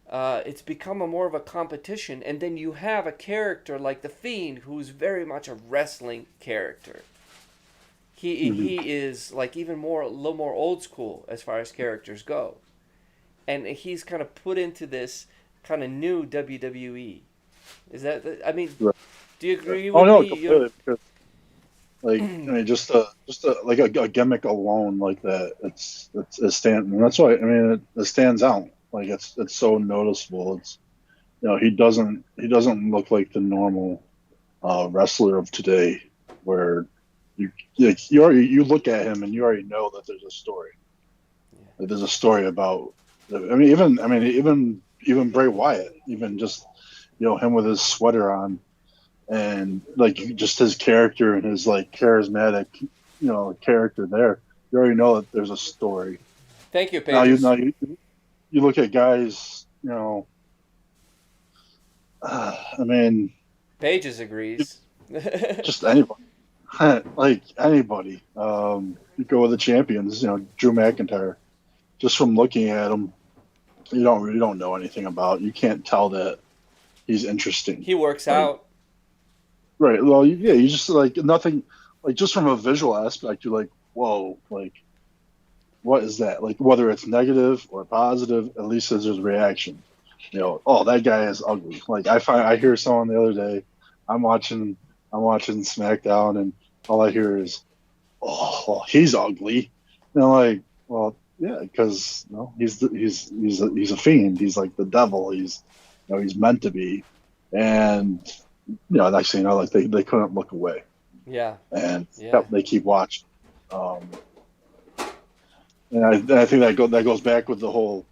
It's become a more of a competition, and then you have a character like the Fiend, who's very much a wrestling character. Mm-hmm. He is like even more a little more old school as far as characters go, and he's kind of put into this kind of new WWE. Is that I mean, Right. do you Right. agree Oh with no, me? completely. Because I mean, just like a gimmick alone like that, it stands. And that's why I mean it stands out. Like it's so noticeable. It's he doesn't look like the normal wrestler of today, where you look at him and you already know that there's a story. Yeah. Like there's a story about. I mean, even Bray Wyatt, even just him with his sweater on, and like just his character and his like charismatic, character there. You already know that there's a story. Thank you, Now you now Pages. you look at guys, I mean, Pages agrees. just anybody, like anybody. You go with the champions, Drew McIntyre. Just from looking at him, you don't know anything about. You can't tell that he's interesting. He works Like out. right, well, yeah, you just like nothing. Like just from a visual aspect, you're like, whoa, like what is that? Like whether it's negative or positive, at least there's a reaction. Oh, that guy is ugly. Like I hear someone the other day, I'm watching I'm watching SmackDown and all I hear is, oh, he's ugly. And I'm like, well, yeah, because he's a fiend. He's like the devil. He's meant to be. And next thing you know, like they couldn't look away, Yeah, and yeah. they keep watching. Um, and I think that goes back with the whole,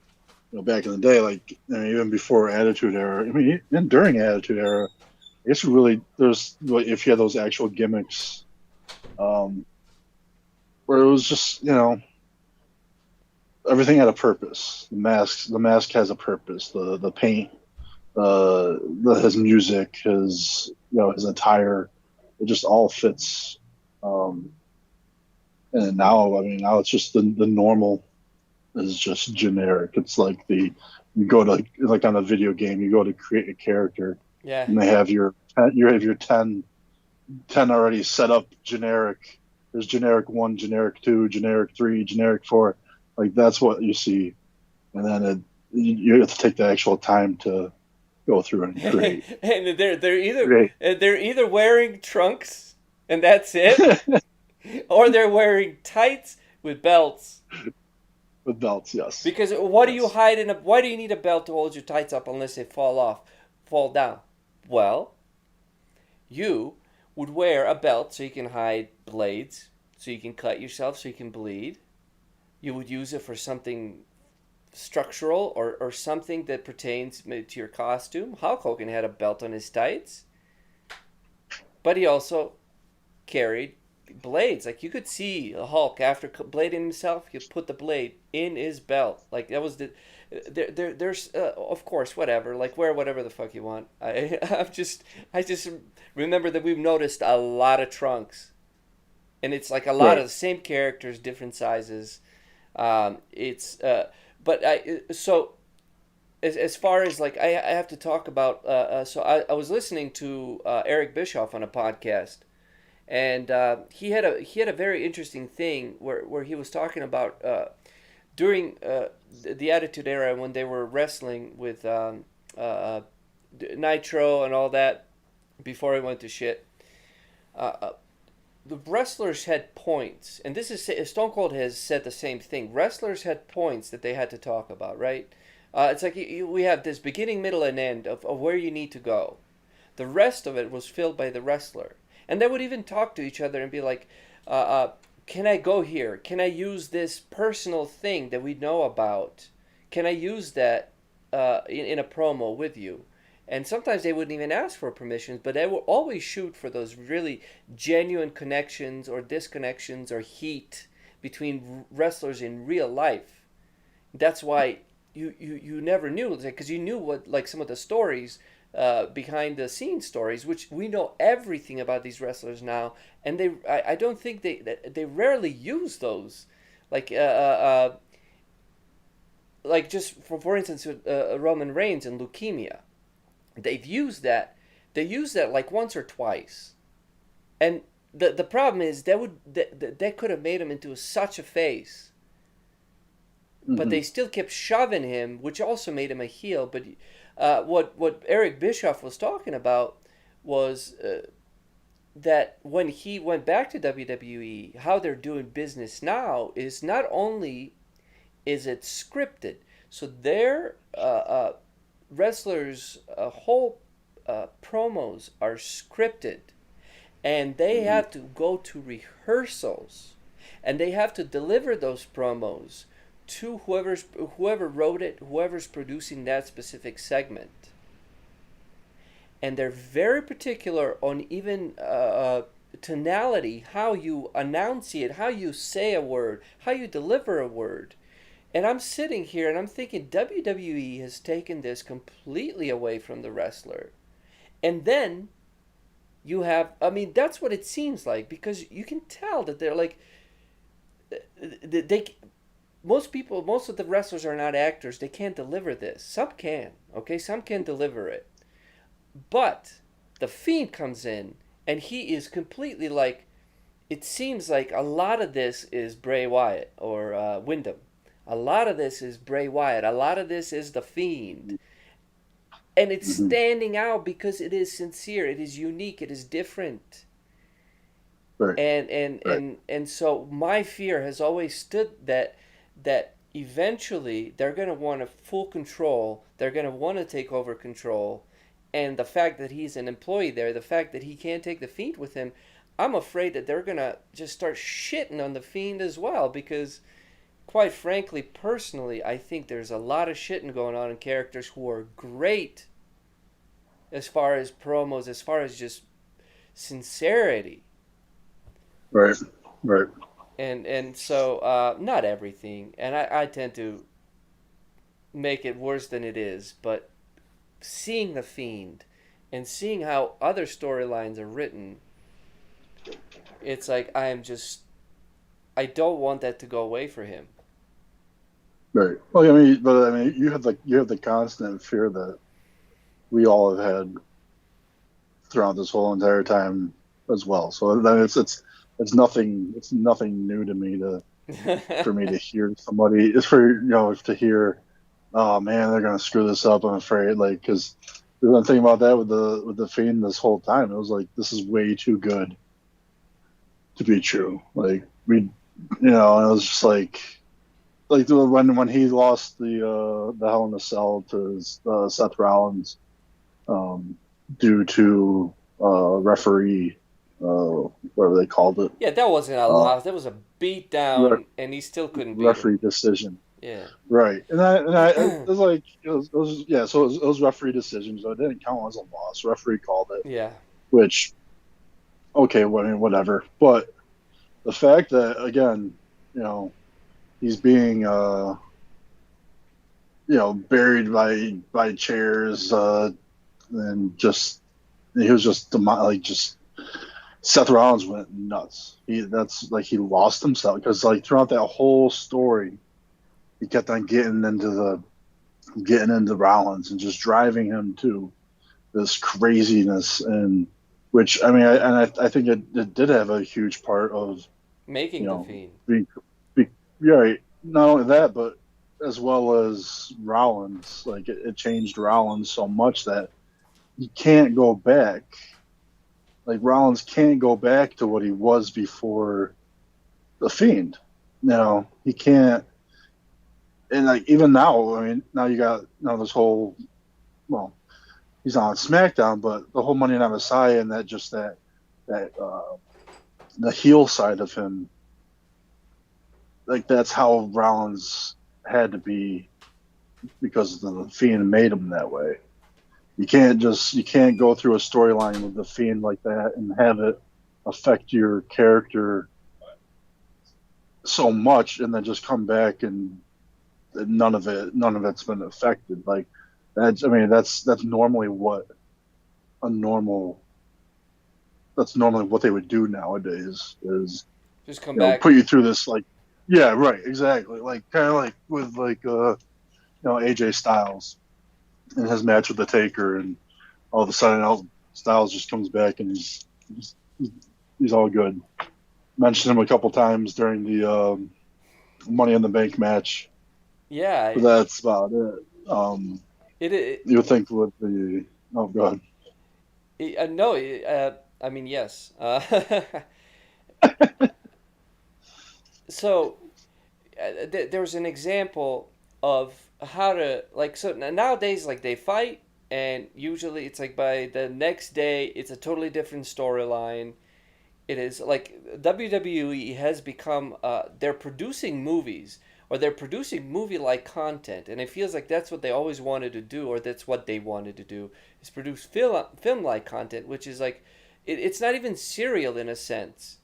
back in the day, like even before Attitude Era. I mean, even during Attitude Era, I guess really there's if you had those actual gimmicks, um, where it was just everything had a purpose. The mask has a purpose. The paint, his music, his attire, it just all fits. Um, and now, I mean, now it's just the normal is just generic. It's like you go to like on a video game, you go to create a character, Yeah. and they have your 10 already set up generic. There's generic 1, generic 2, generic 3, generic 4. Like that's what you see, and then you have to take the actual time to go through and create. And Create. they're either wearing trunks and that's it, or they're wearing tights with belts. With belts, yes. Because what do you Yes. hide in a? Why do you need a belt to hold your tights up unless they fall down? Well, you would wear a belt so you can hide blades, so you can cut yourself, so you can bleed. You would use it for something structural or something that pertains to your costume. Hulk Hogan had a belt on his tights, but he also carried blades. Like you could see Hulk after blading himself, he put the blade in his belt. Like that was the there's of course whatever, like wear whatever the fuck you want. I just remember that we've noticed a lot of trunks, and it's like a lot Right. of the same characters, different sizes. It's but I so as far as like I have to talk about so I was listening to Eric Bischoff on a podcast, and he had a very interesting thing where he was talking about during the Attitude Era when they were wrestling with Nitro and all that before it went to shit. The wrestlers had points, and this is Stone Cold has said the same thing. Wrestlers had points that they had to talk about, right? It's like we have this beginning, middle, and end of where you need to go. The rest of it was filled by the wrestler, and they would even talk to each other and be like, uh, uh, "Can I go here? Can I use this personal thing that we know about? Can I use that in a promo with you?" And sometimes they wouldn't even ask for permissions, but they would always shoot for those really genuine connections or disconnections or heat between wrestlers in real life. That's why you never knew, because you knew what, like, some of the stories, behind the scenes stories, which we know everything about these wrestlers now, and I don't think they rarely use those, like like just for instance with Roman Reigns and leukemia. They've used that. They used that like once or twice, and the problem is that could have made him into such a face, but Hmm. they still kept shoving him, which also made him a heel. But what Eric Bischoff was talking about was that when he went back to WWE, how they're doing business now is not only is it scripted, so their wrestlers' whole promos are scripted, and they Hmm. have to go to rehearsals, and they have to deliver those promos to whoever wrote it, whoever's producing that specific segment, and they're very particular on even tonality, how you enunciate, how you say a word, how you deliver a word. And I'm sitting here and I'm thinking WWE has taken this completely away from the wrestler. And then you have, I mean, that's what it seems like, because you can tell that they're like, they most of the wrestlers are not actors. They can't deliver this. Some can, okay? Some can deliver it. But the Fiend comes in and he is completely like, it seems like a lot of this is Bray Wyatt or Wyndham. A lot of this is Bray Wyatt. A lot of this is the Fiend. And it's Hmm. standing out because it is sincere, it is unique, it is different. Right. Right. And so my fear has always stood that eventually they're going to want a full control. They're going to want to take over control. And the fact that he's an employee there, the fact that he can't take the Fiend with him, I'm afraid that they're going to just start shitting on the Fiend as well, because quite frankly, personally, I think there's a lot of shitting going on in characters who are great as far as promos, as far as just sincerity. Right. Right. And so not everything, and I tend to make it worse than it is, but seeing the Fiend and seeing how other storylines are written, it's like I don't want that to go away for him. Right. Well, I mean, you have the constant fear that we all have had throughout this whole entire time as well. So then it's nothing new to me to for me to hear somebody. It's for to hear, oh man, they're gonna screw this up. I'm afraid, like, because the one thing about that with the Fiend this whole time, it was like, this is way too good to be true. Like, and it was just like like when he lost the Hell in a Cell to Seth Rollins, um, due to referee, whatever they called it, Yeah, that wasn't a uh, loss. That was a beat re- down, and he still couldn't beat him. referee decision. Yeah. Right, and it was like it was yeah, so it was referee decision, so it didn't count as a loss. Referee called it, Yeah. which okay, well, I mean, whatever. But the fact that again, you know, he's being buried by chairs, and just he was just like just Seth Rollins went nuts. That's like he lost himself because like throughout that whole story, he kept on getting into Rollins and just driving him to this craziness, and which I mean, I think it did have a huge part of Making you the know Fiend. being, be, yeah, right. Not only that, but as well as Rollins, like it changed Rollins so much that he can't go back. Like Rollins can't go back to what he was before the Fiend. He can't. And like even now, I mean, now you got this whole well, he's on SmackDown, but the whole Money Night Messiah and that just that the heel side of him, like that's how Rollins had to be because the Fiend made him that way. You can't go through a storyline with the Fiend like that and have it affect your character so much and then just come back and none of it's been affected. Like that's I mean that's normally what a normal that's normally what they would do nowadays is Just come back. put you through this like yeah, right, exactly, like kind of like with like AJ Styles in his match with the Taker, and all of a sudden Styles just comes back and he's, he's all good. Mentioned him a couple times during the Money in the Bank match, Yeah. but that's about it. It You would think with the oh god, no. I mean, yes. So there's an example of how to like so nowadays like they fight and usually it's like by the next day it's a totally different storyline. It is like WWE has become they're producing movies or they're producing movie like content, and it feels like that's what they always wanted to do, or that's what they wanted to do is produce film like content, which is like it's not even serial in a sense.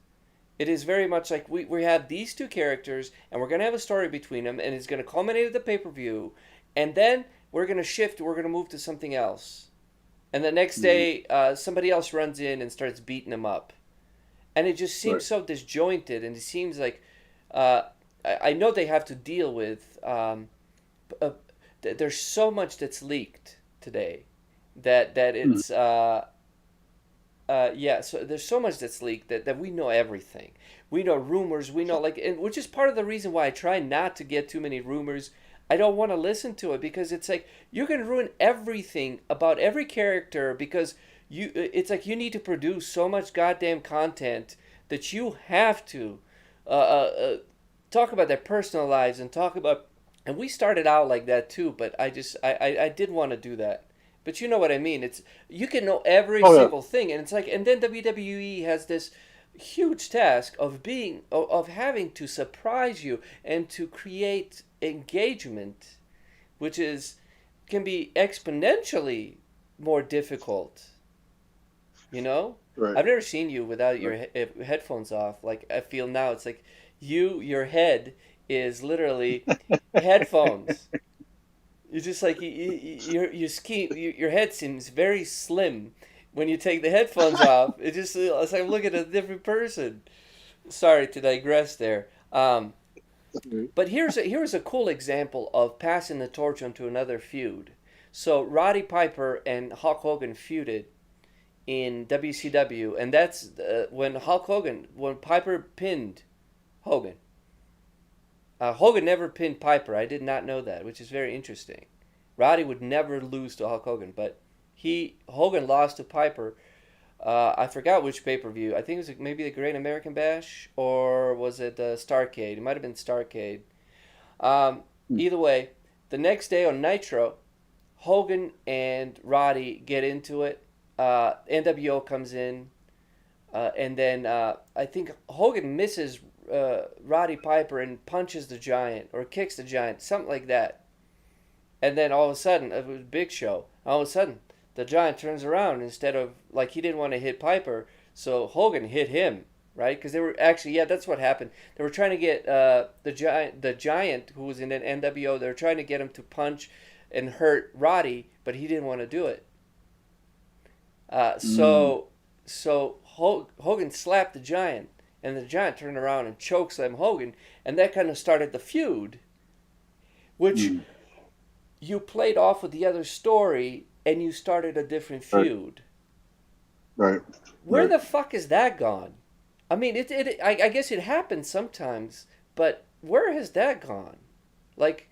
It is very much like we have these two characters and we're going to have a story between them and it's going to culminate at the pay-per-view, and then we're going to shift, we're going to move to something else, and the next day somebody else runs in and starts beating them up, and it just seems right, so disjointed, and it seems like uh, I know they have to deal with uh, there's so much that's leaked today that mm, it's yeah, so there's so much that's leaked that we know everything. We know rumors. We know and which is part of the reason why I try not to get too many rumors. I don't want to listen to it because it's like you're gonna ruin everything about every character because you. It's like you need to produce so much goddamn content that you have to uh, uh, uh, talk about their personal lives and talk about. And we started out like that too, but I did want to do that. But you know what I mean. It's you can know every oh yeah, single thing, and it's like, and then WWE has this huge task of of having to surprise you and to create engagement, which is can be exponentially more difficult. You know, right, I've never seen you without right. your headphones off. Like I feel now, it's like your head is literally headphones. You just like your ski your head seems very slim when you take the headphones off. It's like I'm looking at a different person. Sorry to digress there. But here's a cool example of passing the torch onto another feud. So Roddy Piper and Hulk Hogan feuded in WCW, and that's when Piper pinned Hogan. Hogan never pinned Piper. I did not know that, which is very interesting. Roddy would never lose to Hulk Hogan, but Hogan lost to Piper. I forgot which pay per view. I think it was maybe the Great American Bash or was it Starcade? It might have been Starcade. Either way, the next day on Nitro, Hogan and Roddy get into it. NWO comes in, and then I think Hogan misses Roddy Piper and punches the Giant or kicks the Giant, something like that. And then all of a sudden, it was Big Show. All of a sudden, the Giant turns around instead of like he didn't want to hit Piper, so Hogan hit him, right? Because they were actually, yeah, that's what happened. They were trying to get the Giant who was in an NWO. They were trying to get him to punch and hurt Roddy, but he didn't want to do it. So Hogan slapped the Giant, and the Giant turned around and chokeslammed Hogan, and that kind of started the feud, which you played off with the other story, and you started a different feud. Right. Where the fuck is that gone? I mean, I guess it happens sometimes, but where has that gone? Like,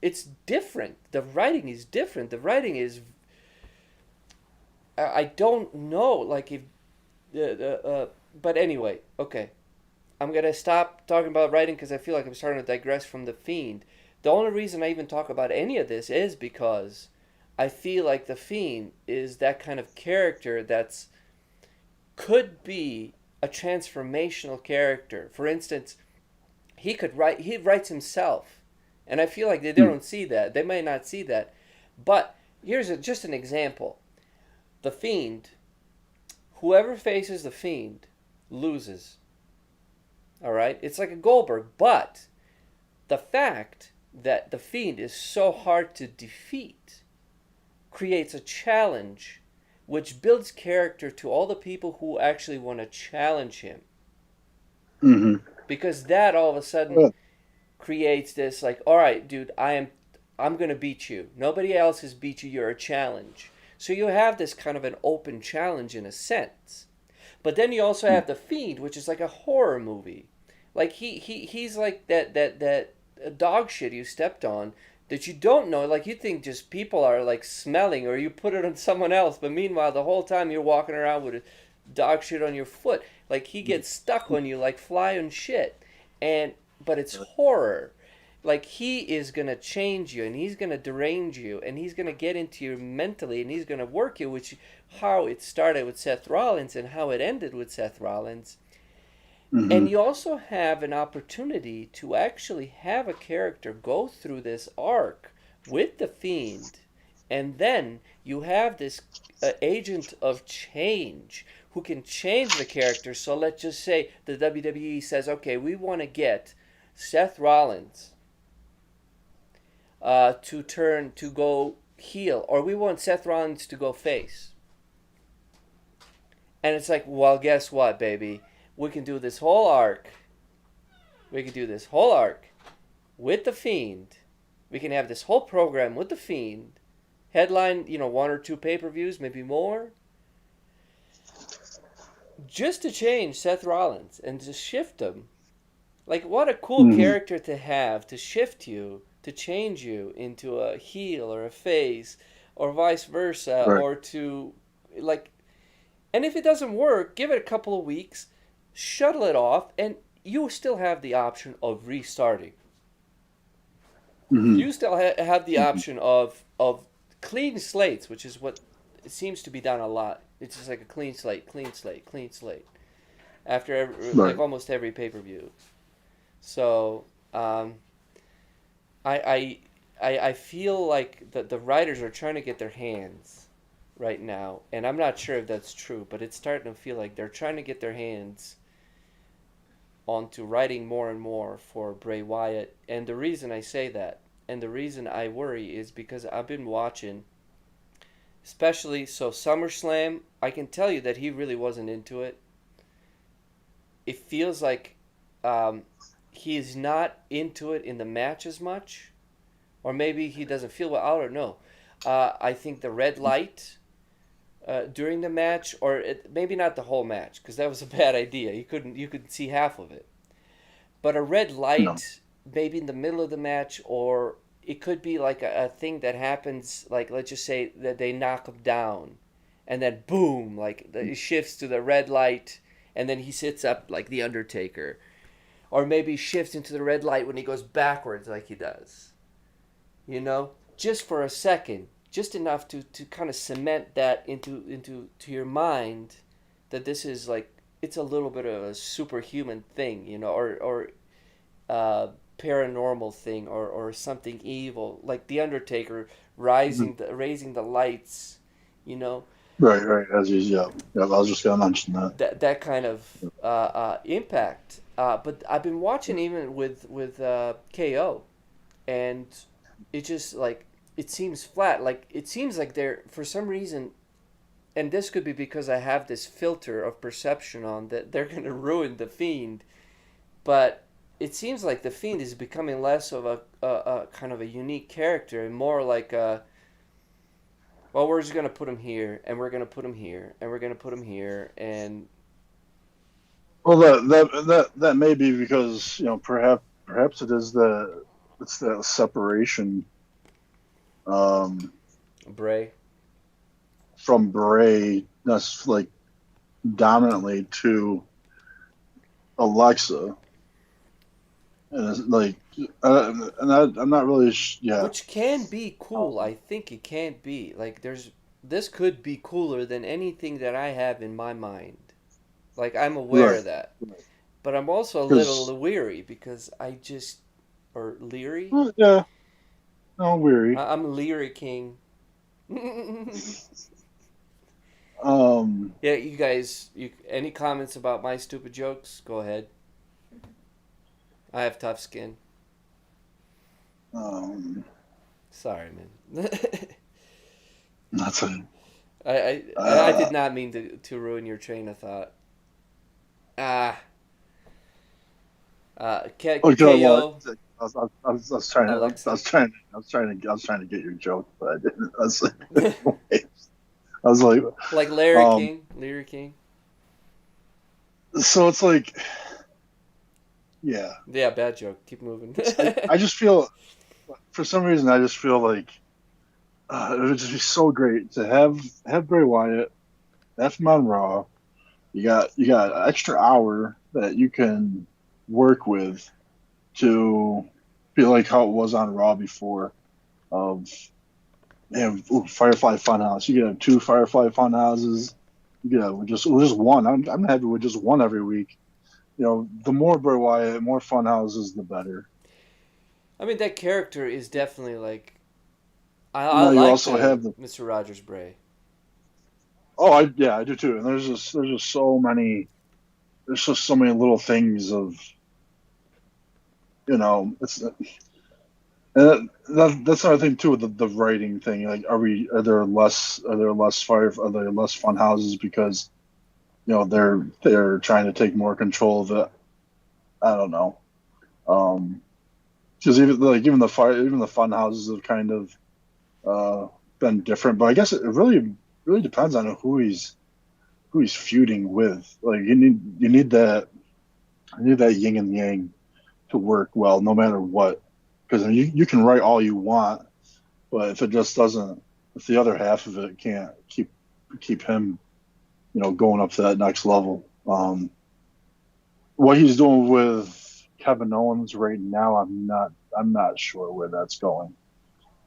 it's different. The writing is different. The writing is. I don't know, like if, but anyway, okay. I'm gonna stop talking about writing because I feel like I'm starting to digress from the Fiend. The only reason I even talk about any of this is because I feel like the Fiend is that kind of character that's could be a transformational character. For instance, he writes himself, and I feel like they don't see that. They may not see that, but here's just an example. The Fiend, whoever faces the Fiend loses. All right? It's like a Goldberg, but the fact that the Fiend is so hard to defeat creates a challenge which builds character to all the people who actually want to challenge him. Mm-hmm. Because that all of a sudden creates this like, all right, dude, I'm going to beat you. Nobody else has beat you. You're a challenge. So you have this kind of an open challenge in a sense. But then you also have The Fiend, which is like a horror movie. Like he's like that dog shit you stepped on that you don't know. Like you think just people are like smelling or you put it on someone else. But meanwhile, the whole time you're walking around with dog shit on your foot. Like he gets stuck on you like fly on shit. But it's horror. Like he is going to change you and he's going to derange you and he's going to get into you mentally and he's going to work you, which how it started with Seth Rollins and how it ended with Seth Rollins. Mm-hmm. And you also have an opportunity to actually have a character go through this arc with the Fiend. And then you have this agent of change who can change the character. So let's just say the WWE says, okay, we want to get Seth Rollins to go heel, or we want Seth Rollins to go face. And it's like, well, guess what, baby? We can do this whole arc. We can do this whole arc with the Fiend. We can have this whole program with the Fiend. Headline, 1 or 2 pay-per-views, maybe more. Just to change Seth Rollins and to shift him. Like, what a cool character to have, to shift you, to change you into a heel or a face, or vice versa, right. Or to, like, and if it doesn't work, give it a couple of weeks, shuttle it off, and you still have the option of restarting. Mm-hmm. You still have the option of clean slates, which is what it seems to be done a lot. It's just like a clean slate, after like almost every pay-per-view. So, I feel like the writers are trying to get their hands right now, and I'm not sure if that's true, but it's starting to feel like they're trying to get their hands onto writing more and more for Bray Wyatt. And the reason I say that, and the reason I worry, is because I've been watching, especially, so SummerSlam, I can tell you that he really wasn't into it. It feels like he is not into it in the match as much, or maybe he doesn't feel well. I don't know. I think the red light during the match, or maybe not the whole match, because that was a bad idea. You couldn't see half of it. But a red light, maybe in the middle of the match, or it could be like a thing that happens, like let's just say that they knock him down, and then boom, like it shifts to the red light, and then he sits up like the Undertaker. or maybe shift into the red light when he goes backwards like he does. You know, just for a second, just enough to kind of cement that into to your mind that this is like it's a little bit of a superhuman thing, you know, or paranormal thing, or something evil, like the Undertaker Mhm. raising the lights, you know, Right, right. As you, yeah, yeah. I was just gonna mention that. that kind of impact. But I've been watching even with KO, and it just like it seems flat. Like it seems like they're for some reason, and this could be because I have this filter of perception on that they're gonna ruin the Fiend, but it seems like the Fiend is becoming less of a kind of a unique character and more like a well, we're just gonna put him here, and we're gonna put him here, and we're gonna put him here, and Well, that may be because perhaps it's that separation um, Bray. from Bray that's like dominantly to Alexa, and it's like I'm not really yeah. Which can be cool. I think it can be. Like there's this could be cooler than anything that I have in my mind. Like I'm aware Right, of that. But I'm also a because little weary because I just or leery? well, yeah, no weary. I'm Leery King. Um, Yeah, you guys, any comments about my stupid jokes? Go ahead. I have tough skin. um, Sorry, man. that's a I did not mean to ruin your train of thought. Ah, okay. Well, KO I was trying to, Alexa. I was trying to get your joke, but I didn't. I was like, Like Larry um, King, Leary King. so it's like, yeah, Yeah, bad joke. Keep moving. it's like I just feel for some reason I just feel like it would just be so great to have Bray Wyatt, have him on Raw. You got an extra hour that you can work with to feel like how it was on Raw before. Of Firefly Funhouse. You could have two Firefly Funhouses. You could have just one. I'm happy with just one every week. The more Bray Wyatt, more Funhouses, the better. I mean, that character is definitely like And I now you like also the have the Mister Rogers Bray. oh, I do too. And there's just so many there's just so many little things of it's that's another thing too with the writing thing. Like, are there less fun houses because they're trying to take more control of it. I don't know. Because even the fun houses have kind of been different, but I guess it really depends on who he's feuding with. Like you need that yin and yang to work well, no matter what. Because you can write all you want, but if it just doesn't, if the other half of it can't keep him, going up to that next level. What he's doing with Kevin Owens right now, I'm not sure where that's going.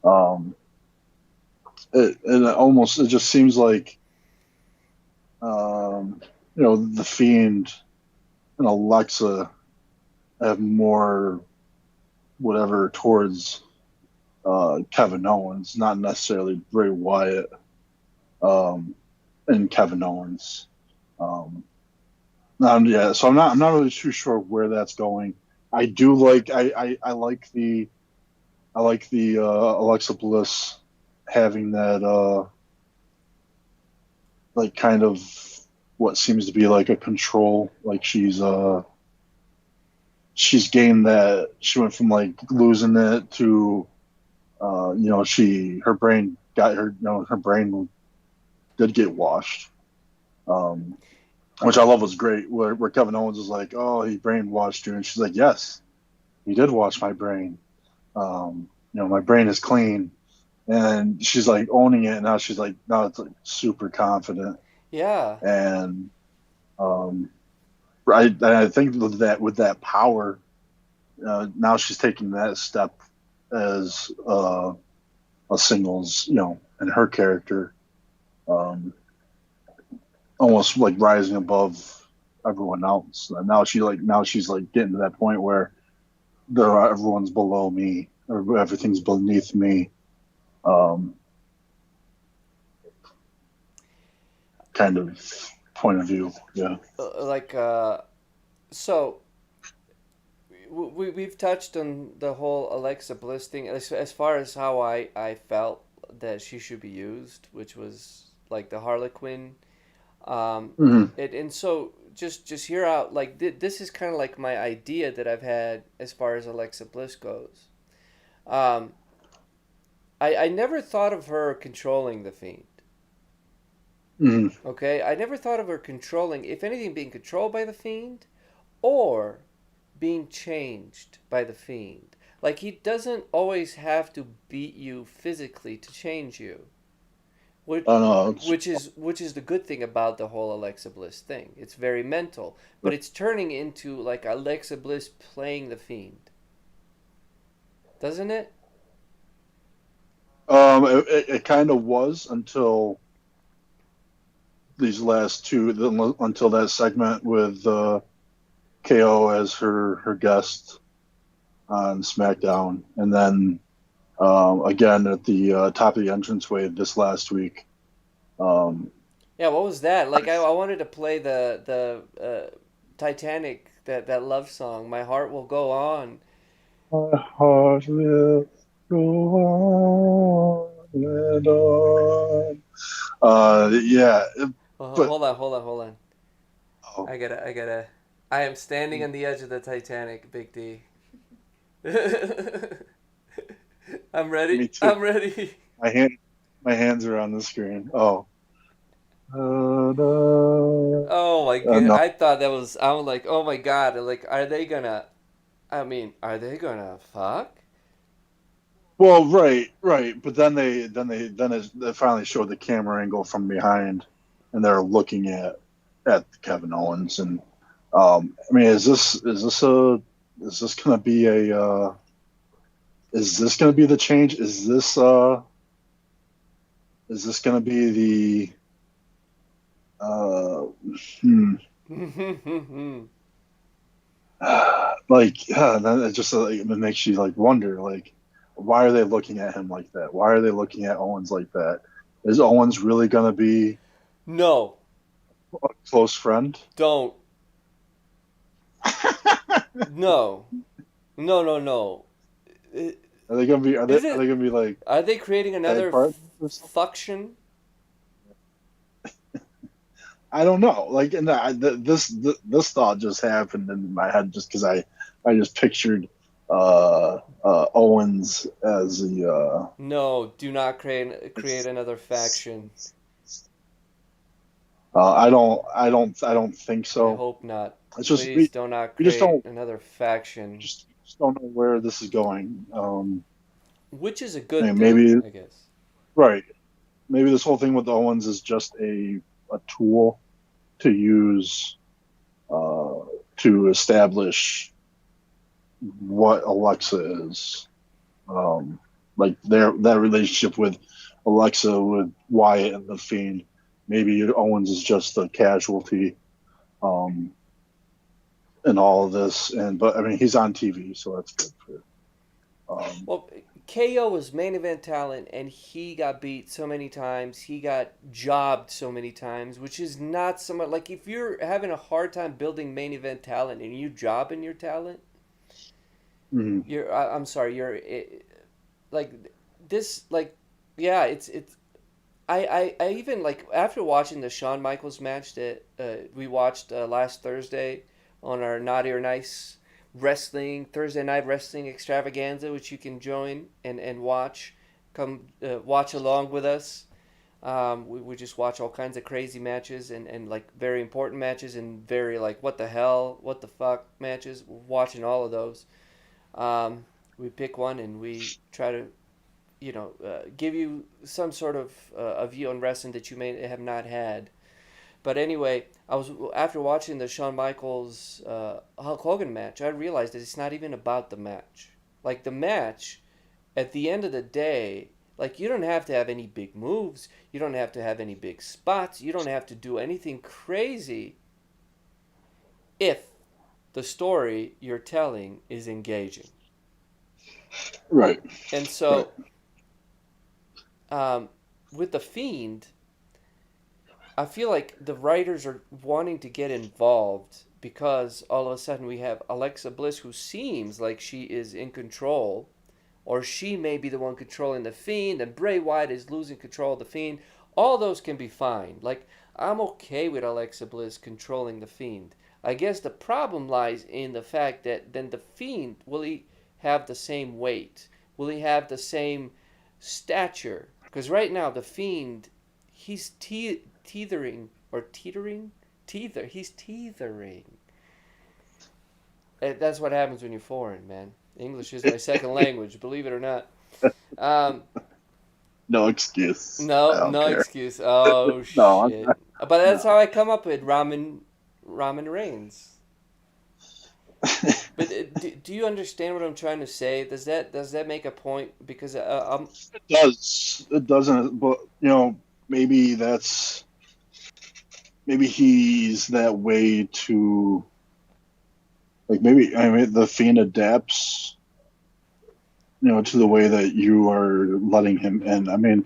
Um, it just seems like the Fiend and Alexa have more whatever towards Kevin Owens, not necessarily Bray Wyatt and Kevin Owens. Um, yeah, so I'm not really too sure where that's going. I do like I like the Alexa Bliss having that like kind of what seems to be like a control. Like she's gained that. She went from like losing it to she her brain got her her brain did get washed. Um, which I love was great. Where Kevin Owens is like, oh, he brainwashed you, and she's like, yes, he did wash my brain. My brain is clean, and she's like owning it. And now it's like super confident, Yeah, and um, I think with that power, now she's taking that step as a singles, in her character, um, almost like rising above everyone else. And now she's like getting to that point where everyone's below me or everything's beneath me. Um, Kind of point of view. Yeah. Like so we've touched on the whole Alexa Bliss thing as far as how I felt that she should be used, which was like the Harlequin. Um, Hmm. and so just hear out like this is kind of like my idea that I've had as far as Alexa Bliss goes. Um, I never thought of her controlling the Fiend. Hmm. Okay, I never thought of her controlling, if anything, being controlled by the Fiend or being changed by the Fiend. Like he doesn't always have to beat you physically to change you. Which, I don't know. which is the good thing about the whole Alexa Bliss thing. It's very mental, but it's turning into like Alexa Bliss playing the Fiend, doesn't it? It kind of was until these last two, until that segment with KO as her guest on SmackDown, and then again at the top of the entranceway this last week. Um, Yeah. What was that? Like I wanted to play the Titanic that love song. My heart will go on. My heart will go on and on. Yeah, but Hold on. oh, I gotta. I am standing on the edge of the Titanic, Big D. I'm ready. me too. I'm ready. My hand, my hands are on the screen. Oh, no. Oh my god! No. I thought that was. I'm like, oh my god! Like, are they gonna? I mean, are they gonna fuck? Well, right. But they finally showed the camera angle from behind, and they're looking at Kevin Owens, and I mean, is this gonna be is this gonna be the change? Is this gonna be the uh, hmm, then it just it makes you like wonder like why are they looking at him like that? Why are they looking at Owens like that? Is Owens really gonna be No, a close friend? don't. No, no. I- Are they gonna be Is are they it? gonna be like Are they creating tag another partners or something? fuction? I don't know. Like, and this thought just happened in my head just because I just pictured Owens as the No, do not create another faction. I don't think I so. hope not. It's just Please do not we just create don't another faction, just don't know where this is going. which is a I good mean, thing, maybe I guess. right. Maybe this whole thing with Owens is just a tool to use uh, to establish what Alexa is. Like that relationship with Alexa with Wyatt and the Fiend. Maybe Owens is just a casualty um, in all of this, but I mean he's on TV, so that's good for. Well, KO was main event talent, and he got beat so many times. He got jobbed so many times, which is not so much like if you're having a hard time building main event talent and you jobbing your talent, Mhm. I'm sorry, like this, like yeah, it's. I even like after watching the Shawn Michaels match that we watched last Thursday on our Naughty or Nice wrestling Thursday night wrestling extravaganza, which you can join and watch. Come watch along with us. We just watch all kinds of crazy matches and like very important matches and very like what the hell, what the fuck matches. Watching all of those. We pick one and we try to give you some sort of a view on wrestling that you may have not had. But anyway, I was after watching the Shawn Michaels Hulk Hogan match, I realized that it's not even about the match. Like the match, at the end of the day, like you don't have to have any big moves, you don't have to have any big spots, you don't have to do anything crazy if the story you're telling is engaging. Right. And Right. so, um, with the Fiend, I feel like the writers are wanting to get involved because all of a sudden we have Alexa Bliss who seems like she is in control, or she may be the one controlling the Fiend, and Bray Wyatt is losing control of the Fiend. All those can be fine. Like, I'm okay with Alexa Bliss controlling the Fiend. I guess the problem lies in the fact that then the Fiend, will he have the same weight? Will he have the same stature? Because right now, the Fiend, he's teetering, or teetering? He's teetering. That's what happens when you're foreign, man. English is my second language, believe it or not. Um, No excuse. I no, don't no care. excuse. Oh No, I'm shit! not. But that's how No. I come up with ramen reigns. But do you understand what I'm trying to say? Does that make a point? Because It does. It doesn't. But maybe that's maybe he's that way to like maybe I mean the Fiend adapts to the way that you are letting him in. I mean,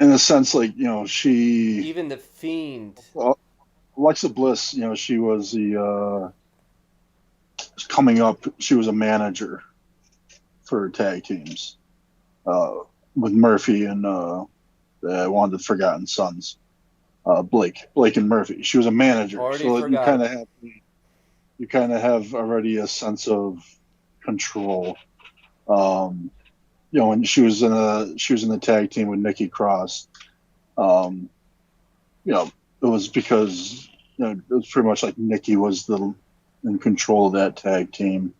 in a sense, like she even the fiend. well, Alexa Bliss, she was the coming up. She was a manager for tag teams uh, with Murphy and one of the Forgotten Sons, Blake and Murphy. She was a manager, Already so forgot him. you kind of have already a sense of control. Um, and she was in the tag team with Nikki Cross. Um, it was because it was pretty much like Nikki was the in control of that tag team.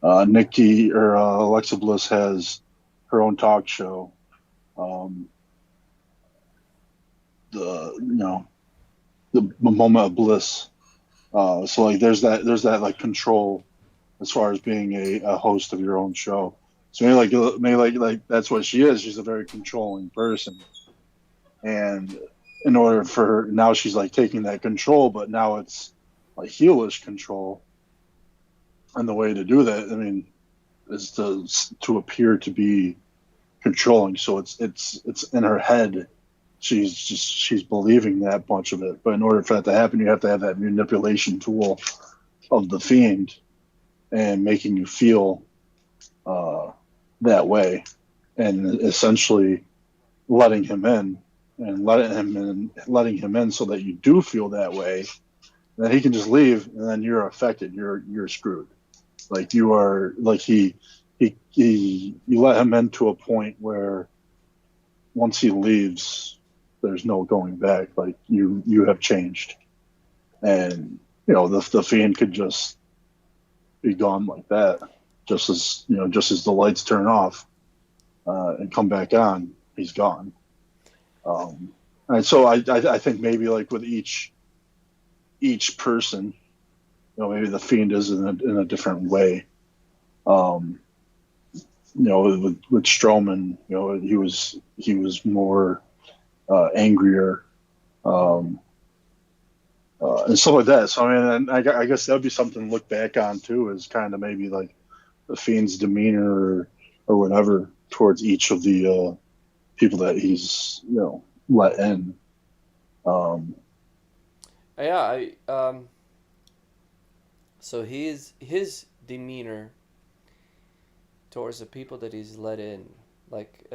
Nikki or Alexa Bliss has her own talk show. Um, the moment of bliss. So like there's that like control as far as being a host of your own show. So maybe like that's what she is. She's a very controlling person, and in order for her now, she's like taking that control, but now it's like heelish control. And the way to do that, I mean, is to appear to be controlling. So it's in her head. She's believing that bunch of it. But in order for that to happen, you have to have that manipulation tool of the Fiend and making you feel uh, that way, and essentially letting him in and letting him in so that you do feel that way. Then he can just leave, and then you're affected. You're screwed. Like you are like he you let him in to a point where once he leaves, there's no going back. Like you have changed, and the Fiend could just be gone like that, just as the lights turn off and come back on, he's gone. And so I think maybe like with each person, maybe the Fiend is in a different way. Um, with Strowman, he was more angrier, um, and stuff like that. So I mean, and I guess that'd be something to look back on too, is kind of maybe like the Fiend's demeanor or whatever towards each of the people that he's let in. Um, Yeah, so his demeanor towards the people that he's let in, like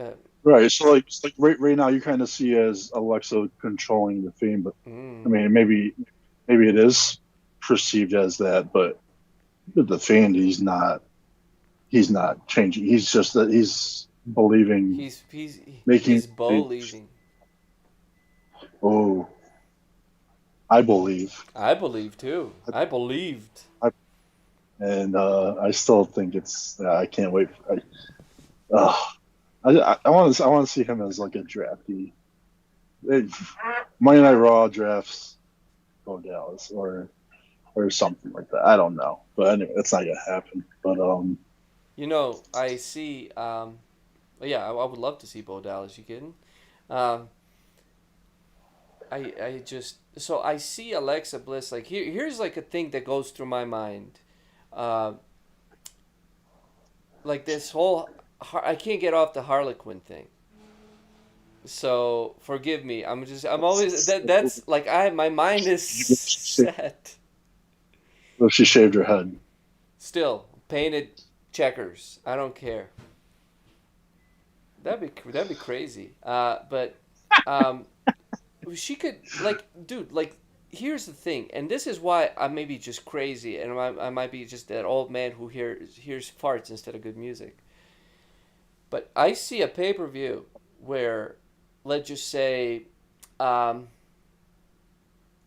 right. So like right now, you kind of see as Alexa controlling the Fiend, but I mm, mean maybe it is perceived as that, but the Fiend, he's not changing. He's just that he's believing, making. he's believing. Oh, I believe, I believe too. I believed. I, and I still think it's. I can't wait. Uh, I want to see him as like a drafty it, Monday Night Raw drafts Bo Dallas or something like that. I don't know, but anyway, that's not gonna happen. But I see. Yeah, I would love to see Bo Dallas. You kidding? Um, I just so I see Alexa Bliss like here's like a thing that goes through my mind, uh, like this whole I can't get off the Harlequin thing. So forgive me. I'm always that's like I my mind is set. if she shaved her head, Still painted checkers. I don't care. That'd be crazy. But um, she could like, dude, like. Here's the thing, and this is why I may be just crazy, and I might be just that old man who hears farts instead of good music. But I see a pay per view where, let's just say, um,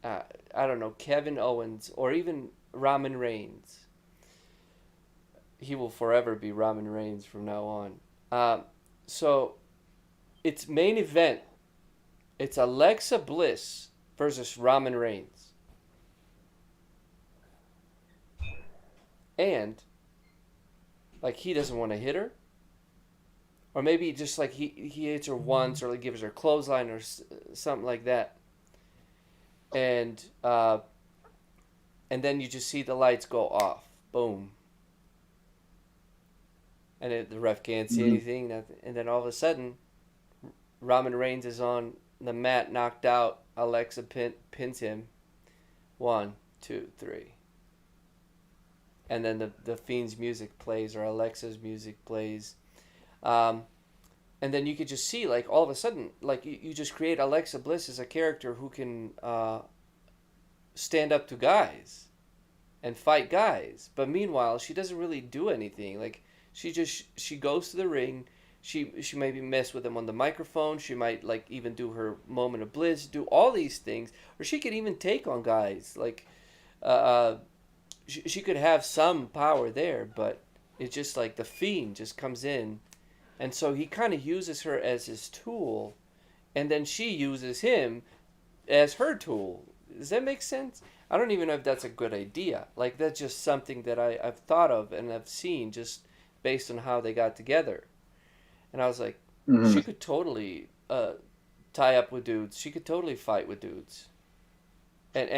uh, I don't know, Kevin Owens or even Roman Reigns. He will forever be Roman Reigns from now on. So it's main event. It's Alexa Bliss versus Roman Reigns, and like he doesn't want to hit her, or maybe just like he hits her once, or like gives her a clothesline or something like that, and and then you just see the lights go off, boom, and the ref can't see mm-hmm. anything, nothing, and then all of a sudden, Roman Reigns is on the mat, knocked out. Alexa pins him. 1, 2, 3. And then the Fiend's music plays or Alexa's music plays. Um, and then you could just see, like, all of a sudden, like, you just create Alexa Bliss as a character who can stand up to guys and fight guys. But meanwhile, she doesn't really do anything. Like, she goes to the ring. She maybe mess with them on the microphone. She might like even do her moment of bliss, do all these things, or she could even take on guys. Like, she could have some power there, but it's just like the Fiend just comes in, and so he kind of uses her as his tool, and then she uses him as her tool. Does that make sense? I don't even know if that's a good idea. Like that's just something that I've thought of and I've seen just based on how they got together. And I was like, Mm-hmm. she could totally tie up with dudes. She could totally fight with dudes and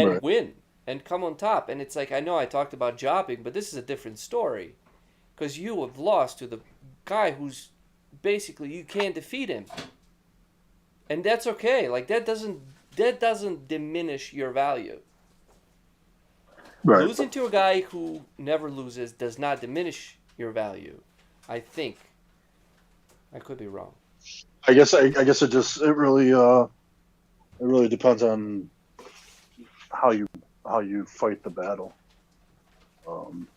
Right, win and come on top. And it's like, I know I talked about jobbing, but this is a different story. Because you have lost to the guy who's basically, you can't defeat him. And that's okay. Like, that doesn't diminish your value. right. Losing to a guy who never loses does not diminish your value. I think. I could be wrong. I guess it really depends on how you how you fight the battle. Um,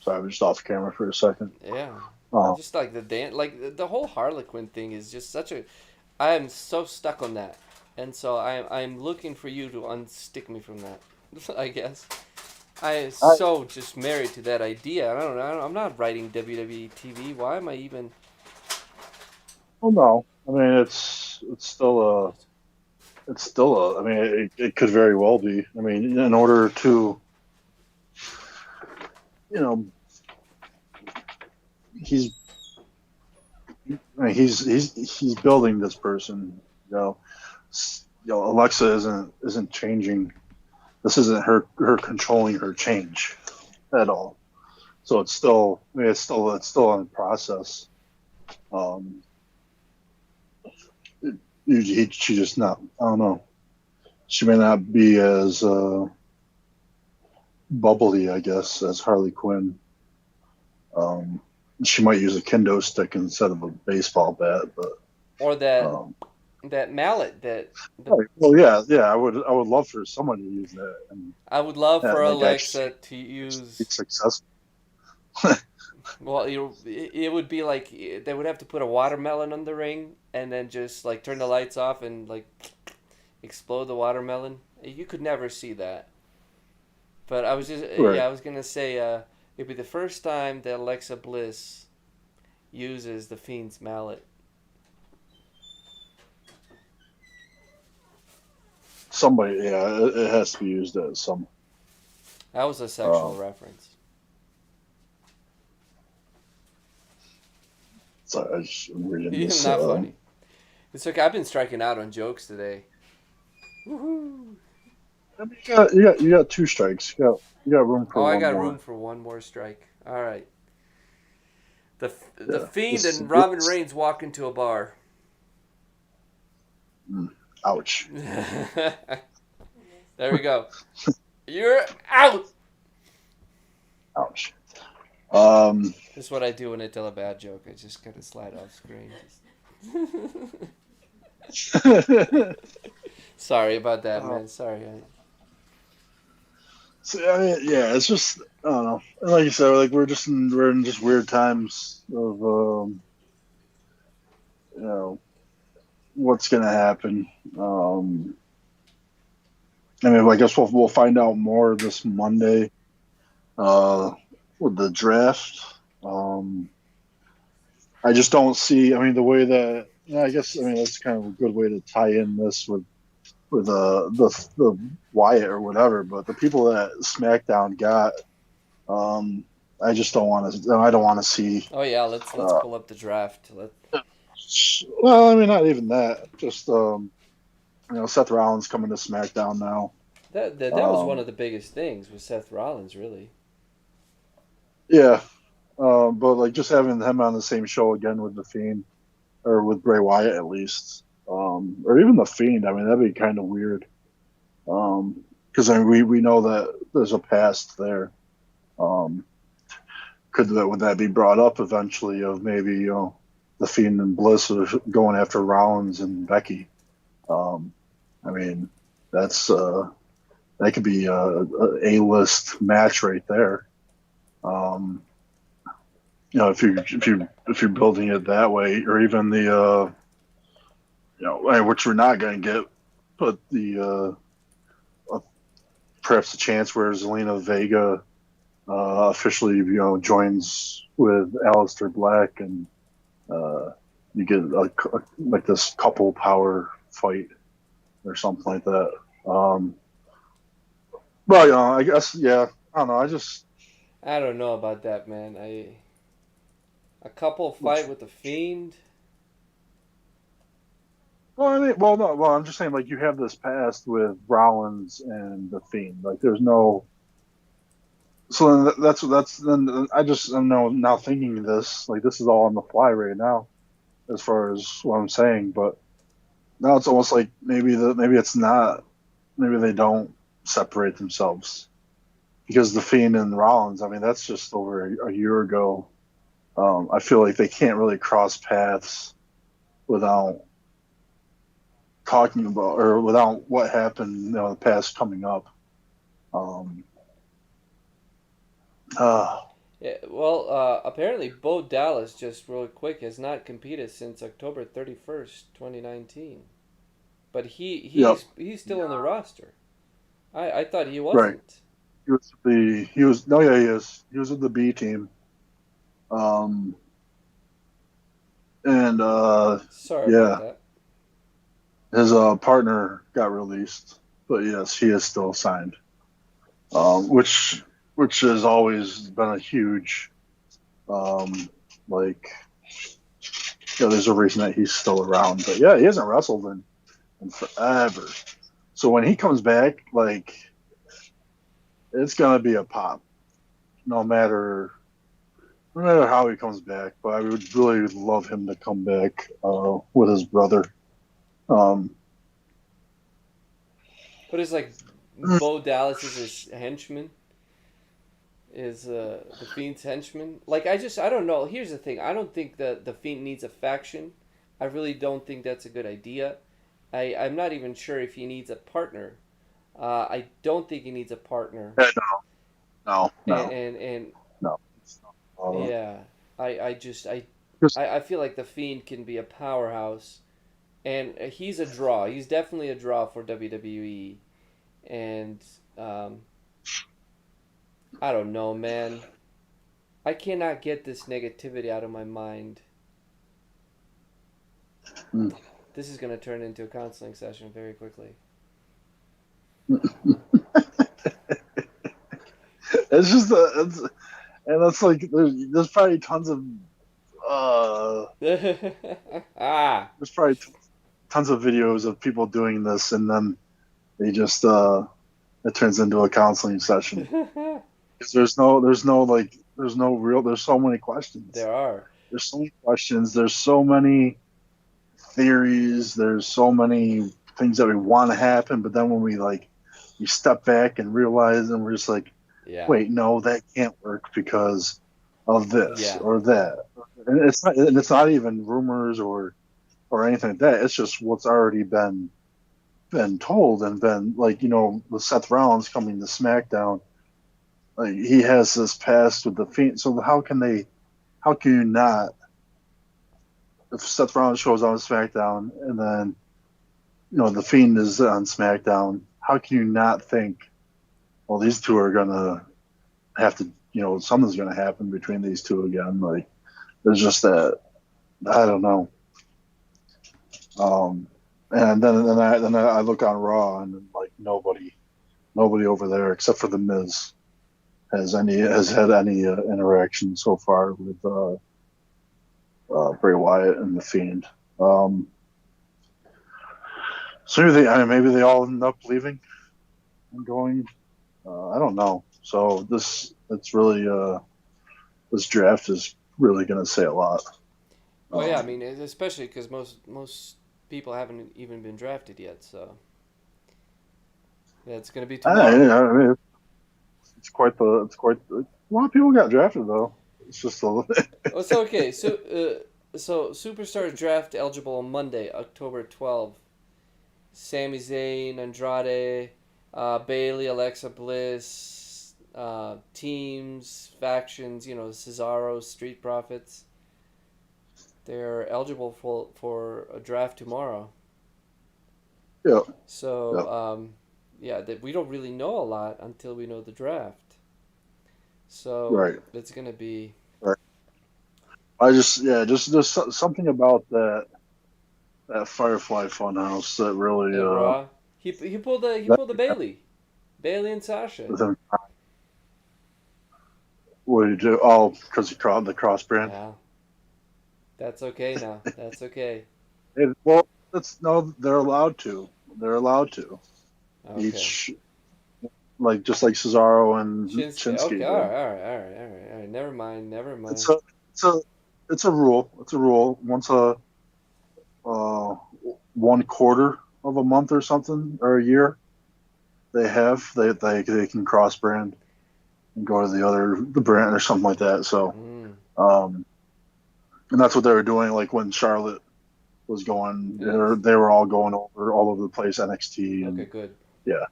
Sorry, I was just off camera for a second. Yeah. Uh, Just like the dance, like the whole Harlequin thing is just such a. I am so stuck on that, and so I'm looking for you to unstick me from that. I guess I am I so just married to that idea. I don't know. I'm not writing WWE TV. Why am I even? don't know. I mean, it's still a. I mean, it could very well be. I mean, in order to, you know, he's I mean, he's building this person. You know, Alexa isn't changing. This isn't her controlling her change at all. So it's still, I mean, it's still in process. Um, she just not. I don't know. She may not be as bubbly, I guess, as Harley Quinn. Um, she might use a kendo stick instead of a baseball bat, but Or that um, that mallet that the right. Well, yeah. I would love for someone to use that I would love for and like actually Alexa to be use. successful. Well, it would be like they would have to put a watermelon on the ring and then just like turn the lights off and like explode the watermelon. You could never see that. But I was just Right. yeah, I was gonna say it'd be the first time that Alexa Bliss uses the Fiend's mallet. somebody, yeah, it has to be used as some. That was a sexual Um, reference. so I'm reading this. Not funny. It's okay. I've been striking out on jokes today. Woohoo! I mean, you got two strikes. You got room for Oh, I one got room more. for one more strike. All right. The Yeah, Fiend this and Robin this. Reigns walk into a bar. Ouch. There we go. You're out. Ouch. Um, This is what I do when I tell a bad joke. I just kind of slide off screen. Sorry about that, uh, man. Sorry. so, I mean, yeah, it's just I don't know. And like you said, like we're in just weird times of you know what's gonna happen. Um, I mean, I guess we'll find out more this Monday uh, with the draft. Um, I just don't see. I mean, the way that I guess I mean that's kind of a good way to tie in this with the Wyatt or whatever. But the people that SmackDown got, um, I just don't want to. I don't want to see. Oh yeah, let's Uh, pull up the draft. well, I mean, not even that. Just Seth Rollins coming to SmackDown now. That was one Um, of the biggest things with Seth Rollins, really. yeah, but like just having him on the same show again with the Fiend or with Bray Wyatt at least, or even the Fiend. I mean, that'd be kind of weird. Because I mean, we know that there's a past there. Um, would that be brought up eventually? Of maybe the Fiend and Bliss are going after Rollins and Becky. Um, I mean, that's that could be a list match right there. Um, if you're building it that way, or even the which we're not going to get, but the perhaps a chance where Zelina Vega officially joins with Aleister Black and you get like this couple power fight or something like that. But I guess yeah, I don't know. I just I don't know about that, man. A couple fight with the Fiend. well, I mean, no, well, I'm just saying like you have this past with Rollins and the Fiend. Like there's no. So then that's then I'm now thinking this like this is all on the fly right now as far as what I'm saying, but now it's almost like maybe it's not maybe they don't separate themselves because the Fiend and Rollins, I mean that's just over a year ago. I feel like they can't really cross paths without talking about or without what happened the past coming up. Um, uh, Yeah, well, apparently Bo Dallas, just real quick, has not competed since October 31st, 2019. But yep, he's still on the roster. I thought he right. wasn't. He was no yeah he is he was with the B team. Um, and Sorry about yeah, that. his partner got released, but yes, he is still signed. Which has always been a huge um, like there's a reason that he's still around. But yeah, he hasn't wrestled in forever. So when he comes back, like it's gonna be a pop, no matter no matter how he comes back. But I would really love him to come back with his brother. Um, But it's like Bo Dallas is his henchman, is the Fiend's henchman. Like I don't know. Here's the thing. I don't think the Fiend needs a faction. I really don't think that's a good idea. I'm not even sure if he needs a partner. I don't think he needs a partner. yeah, no, And no, and no. Uh, yeah, I just just I feel like the Fiend can be a powerhouse, and he's a draw. He's definitely a draw for WWE, and um, I don't know, man. I cannot get this negativity out of my mind. mm, This is gonna turn into a counseling session very quickly. It's just and that's like there's probably tons of uh Ah. there's probably tons of videos of people doing this, and then they just it turns into a counseling session because there's so many questions. There are. There's so many questions. There's so many theories. There's so many things that we want to happen, but then when we step back and realize, and we're just like, Yeah. wait, no, that can't work because of this Yeah. or that. And it's not even rumors or anything like that. It's just what's already been told and been like, with Seth Rollins coming to SmackDown, like he has this past with the Fiend. So how can you not, if Seth Rollins shows on SmackDown and then the Fiend is on SmackDown, how can you not think, well, these two are gonna have to, something's gonna happen between these two again? Like there's just that, I don't know. Um, and then I look on Raw and like nobody over there except for the Miz has had any interaction so far with Bray Wyatt and the Fiend. Um, so maybe they all end up leaving and going. I don't know. So it's really this draft is really going to say a lot. Well, yeah. I Um, mean, especially because most people haven't even been drafted yet. So yeah, it's gonna be tomorrow. I mean, it's quite a lot of people got drafted though. It's just a Oh, it's okay. So superstars draft eligible on Monday, October 12th. Sami Zayn, Andrade, Bailey, Alexa Bliss, teams, factions. Cesaro, Street Profits. They're eligible for a draft tomorrow. yeah, yeah, So yeah, that we don't really know a lot until we know the draft. So right, it's gonna be right. I just yeah, just something about that Firefly Funhouse that really at Raw. He pulled the that Bailey and Sasha. with him. What do you do? Oh, because he caught the cross brand. Yeah, that's okay now. That's okay. Well, that's no, they're allowed to. They're allowed to. Okay. Each just like Cesaro and Shinsuke. Okay. Shinsuke All did. right. All right. All right. All right. All right. Never mind. Never It's mind. a it's a it's a rule. It's a rule. Once uh 1/4 of a month or something or a year, they can cross brand and go to the brand or something like that. So Mm, um and that's what they were doing. Like when Charlotte was going, yes. they were all going all over the place, NXT Okay. and Good. yeah.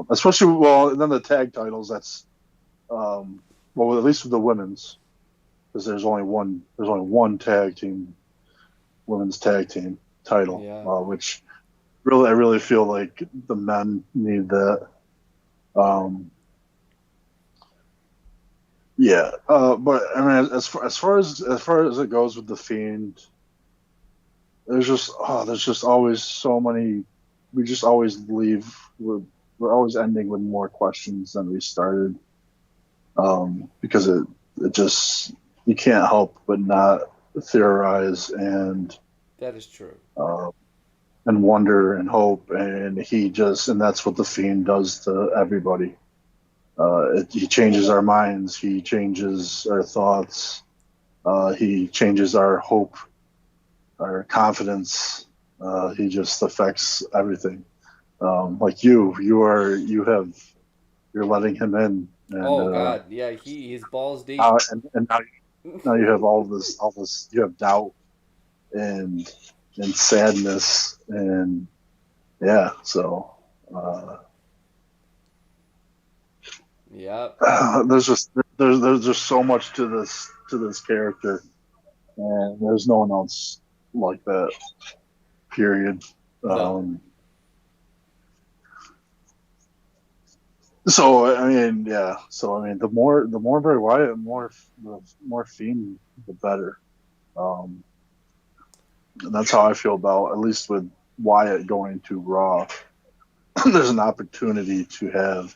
Especially well, and then the tag titles. That's well, at least with the women's, because there's only one women's tag team title, Yeah. which I really feel like the men need that. Um, yeah, but I mean, as far as it goes with the Fiend, there's just always so many. We just always leave. We're always ending with more questions than we started, because it just you can't help but not theorize That is true. uh, and wonder and hope, and and that's what the Fiend does to everybody. He changes our minds, he changes our thoughts, he changes our hope, our confidence. He just affects everything. Like you're letting him in, and Oh God. Yeah. He's balls deep. now you have all this. You have doubt and sadness, and yeah. So Yep. there's just so much to this character, and there's no one else like that. Period. No. Um, so I mean, yeah. So I mean, the more Bray Wyatt, the more Fiend, the better. Um, and that's how I feel about at least with Wyatt going to Raw. there's an opportunity to have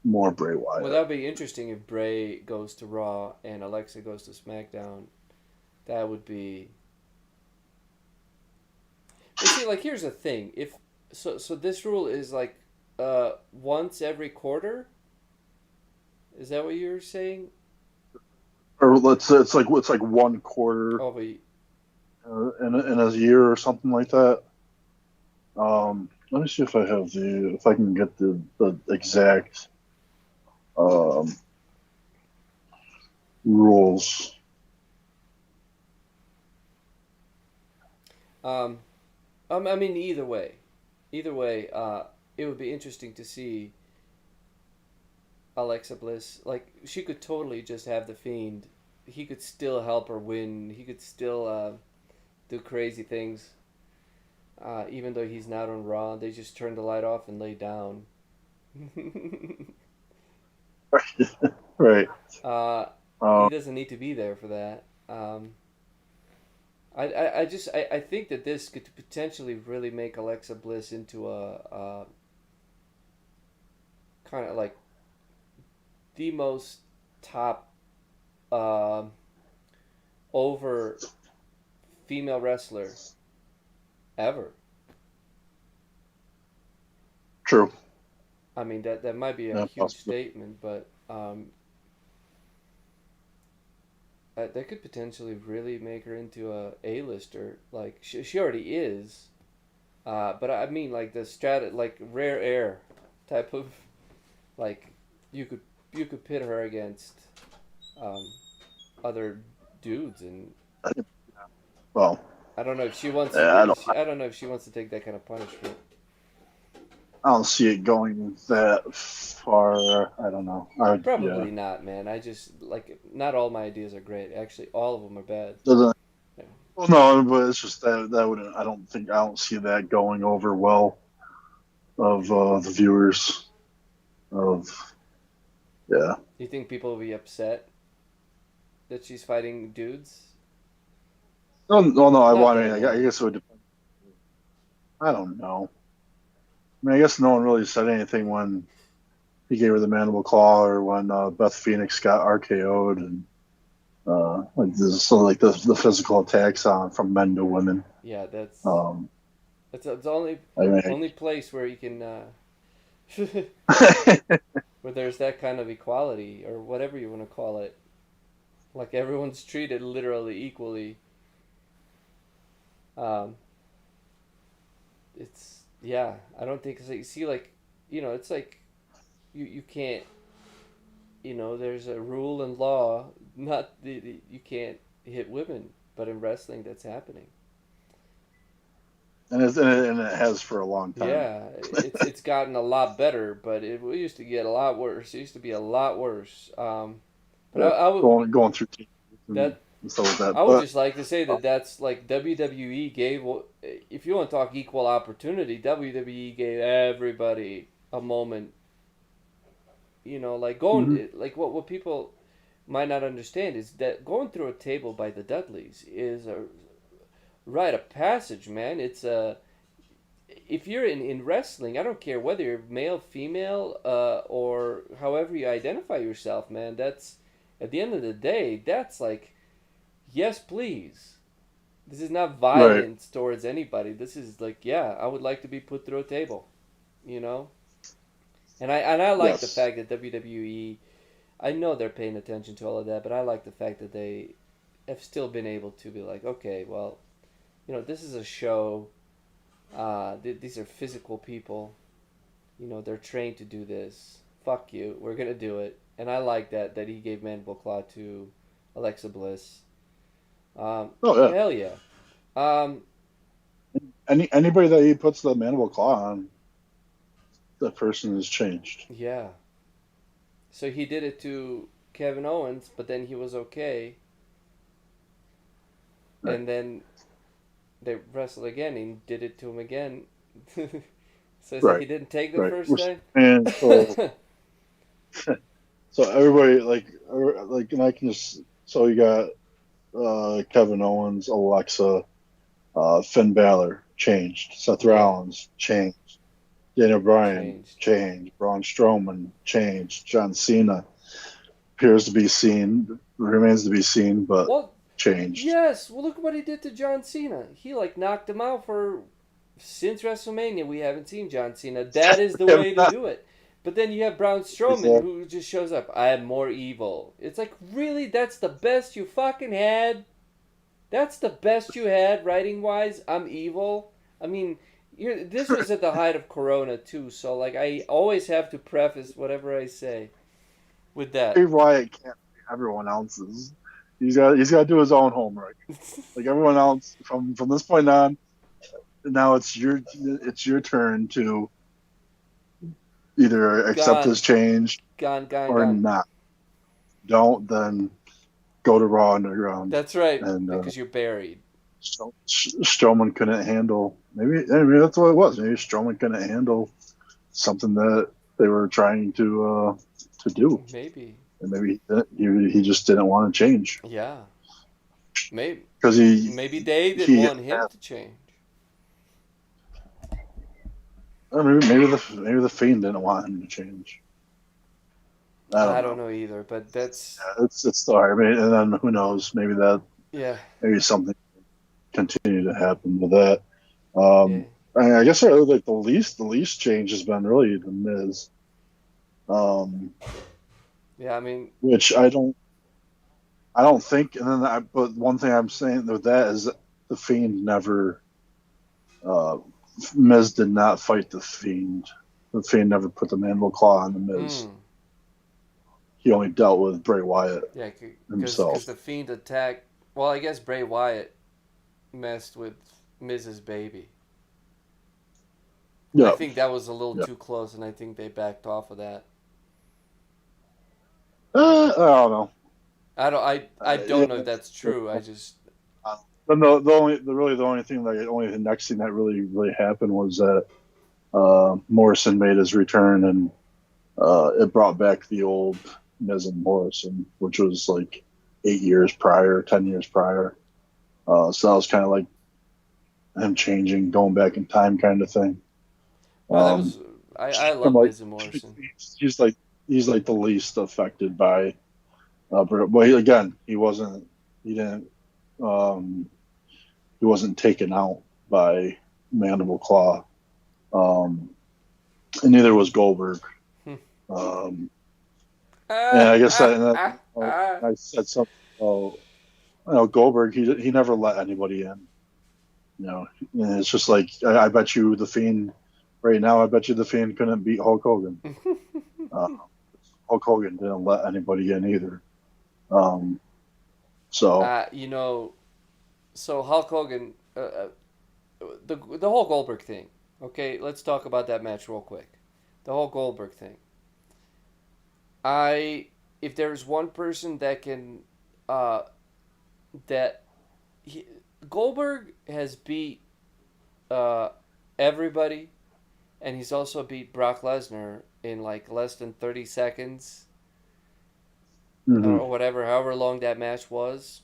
more Bray Well, Wyatt. that'd be interesting if Bray goes to Raw and Alexa goes to SmackDown. That would be. But see, like, here's the thing: if so this rule is like once every quarter. Is that what you're saying? Or it's like one quarter Oh, but in a year or something like that. Let me see if if I can get the exact um, rules. um, I mean, either way, it would be interesting to see Alexa Bliss. Like, she could totally just have the Fiend. He could still help her win. He could still do crazy things. Even though he's not on Raw, they just turn the light off and lay down. Right. uh, he Um, doesn't need to be there for that. I think that this could potentially really make Alexa Bliss into a kind of like the most top uh, over female wrestler ever. true. I mean, that might be a Yeah, huge possibly. statement, but that could potentially really make her into a A-lister. Like she already is, but I mean like the like rare air type of like you could you could pit her against um, other dudes, and Well, I don't know if she wants to. yeah, I don't know if she wants to take that kind of punishment. I don't see it going that far. I don't know. Yeah. Probably not, man. I just like not all my ideas are great. Actually, all of them are bad. Doesn't. Yeah. Well, no, but it's just that wouldn't. I don't see that going over well of the viewers of. Yeah. Do you think people will be upset that she's fighting dudes? No, no, no. Not I that mean, I many. guess it would depend. I don't know. I mean, I guess no one really said anything when he gave her the mandible claw or when Beth Phoenix got RKO'd and like this, so like the physical attacks on from men to women. Yeah, that's Um, that's the only I mean, only place where you can where there's that kind of equality or whatever you want to call it. Like everyone's treated literally equally. Um, it's yeah. I don't think it's like, see like it's like you can't there's a rule and law not you can't hit women, but in wrestling that's happening. and it has for a long time. Yeah, it's gotten a lot better, but it used to get a lot worse. It used to be a lot worse. But Yeah, I would going through teams that and stuff like that. I would But just like to say that that's like WWE gave. If you want to talk equal opportunity, WWE gave everybody a moment. Like mhm, going like what people might not understand is that going through a table by the Dudleys is a rite of passage, man. It's a if you're in wrestling, I don't care whether you're male, female, or however you identify yourself, man. That's at the end of the day, that's like, yes, please. This is not right. violence towards anybody. This is like, yeah, I would like to be put through a table, you know. And I like the Yes. fact that WWE. I know they're paying attention to all of that, but I like the fact that they have still been able to be like, okay, well, this is a show. These are physical people. They're trained to do this. Fuck you. We're gonna do it. And I like that he gave Mandible Claw to Alexa Bliss. Oh yeah. Hell yeah. Um, Anybody that he puts the mandible claw on, that person has changed. yeah. So he did it to Kevin Owens, but then he was okay, Right. and then they wrestled again and did it to him again. So it's like Right. he didn't take the Right. first time. And so everybody like, and I can just so you got Kevin Owens, Alexa, Finn Balor changed, Seth Yeah. Rollins changed. Daniel Bryan changed. changed. Braun Strowman changed. John Cena appears to be seen, remains to be seen, but Well, changed. yes. Well, look what he did to John Cena. He like knocked him out for since WrestleMania. We haven't seen John Cena. That is the way to do it. But then you have Braun Strowman Exactly. who just shows up. I am more evil. It's like, really? That's the best you fucking had? That's the best you had writing wise? I'm evil? I mean, this was at the height of Corona too, so like I always have to preface whatever I say with that. Dave Wyatt can't be everyone else's. He's got to do his own homework. Like everyone else, from this point on, now it's your turn to either accept Gone. this change Gone, gone, or gone. not. Don't then go to Raw Underground. That's right, And because you're buried. Strowman couldn't handle. Maybe that's what it was. Maybe Strowman couldn't handle something that they were trying to do, Maybe. and maybe he just didn't want to change Yeah. Maybe. because he Maybe they didn't he want him to change. or maybe the Fiend didn't want him to change. I I don't don't know. know either, but that's Yeah, it's still hard. I mean, and then who knows? yeah, Maybe something continue to happen with that. yeah, I guess I really like the least change has been really the Miz, yeah. I mean, which I don't think. And then but one thing I'm saying with that is that the Fiend never uh, Miz did not fight the Fiend. The Fiend never put the mandible claw on the Miz. mm, He only dealt with Bray Wyatt yeah, because himself. the Fiend attacked. Well, I guess Bray Wyatt messed with Mrs. Baby. I Yeah, think that was a little yeah. too close, and I think they backed off of that. I don't know. I Yeah, don't know if that's true. I just but no, the only thing the next thing that really happened was that Morrison made his return, and it brought back the old Miz and Morrison, which was like 8 years prior, 10 years prior. So that was kind of like him changing, going back in time, kind of thing. no, that Um, was I I'm love like, Miz and Morrison. he's like the least affected by. But again, he didn't um, he wasn't taken out by Mandible Claw, and neither was Goldberg. Um, and I guess I said something. Oh, Goldberg. He never let anybody in. And it's just like I bet you the Fiend right now. I bet you the Fiend couldn't beat Hulk Hogan. Uh, Hulk Hogan didn't let anybody in either. Um, so you know, so Hulk Hogan, the whole Goldberg thing. Okay, let's talk about that match real quick. The whole Goldberg thing. I if there's one person that can, uh, that he, Goldberg has beat uh, everybody, and he's also beat Brock Lesnar in like less than 30 seconds mhm, or whatever, however long that match was.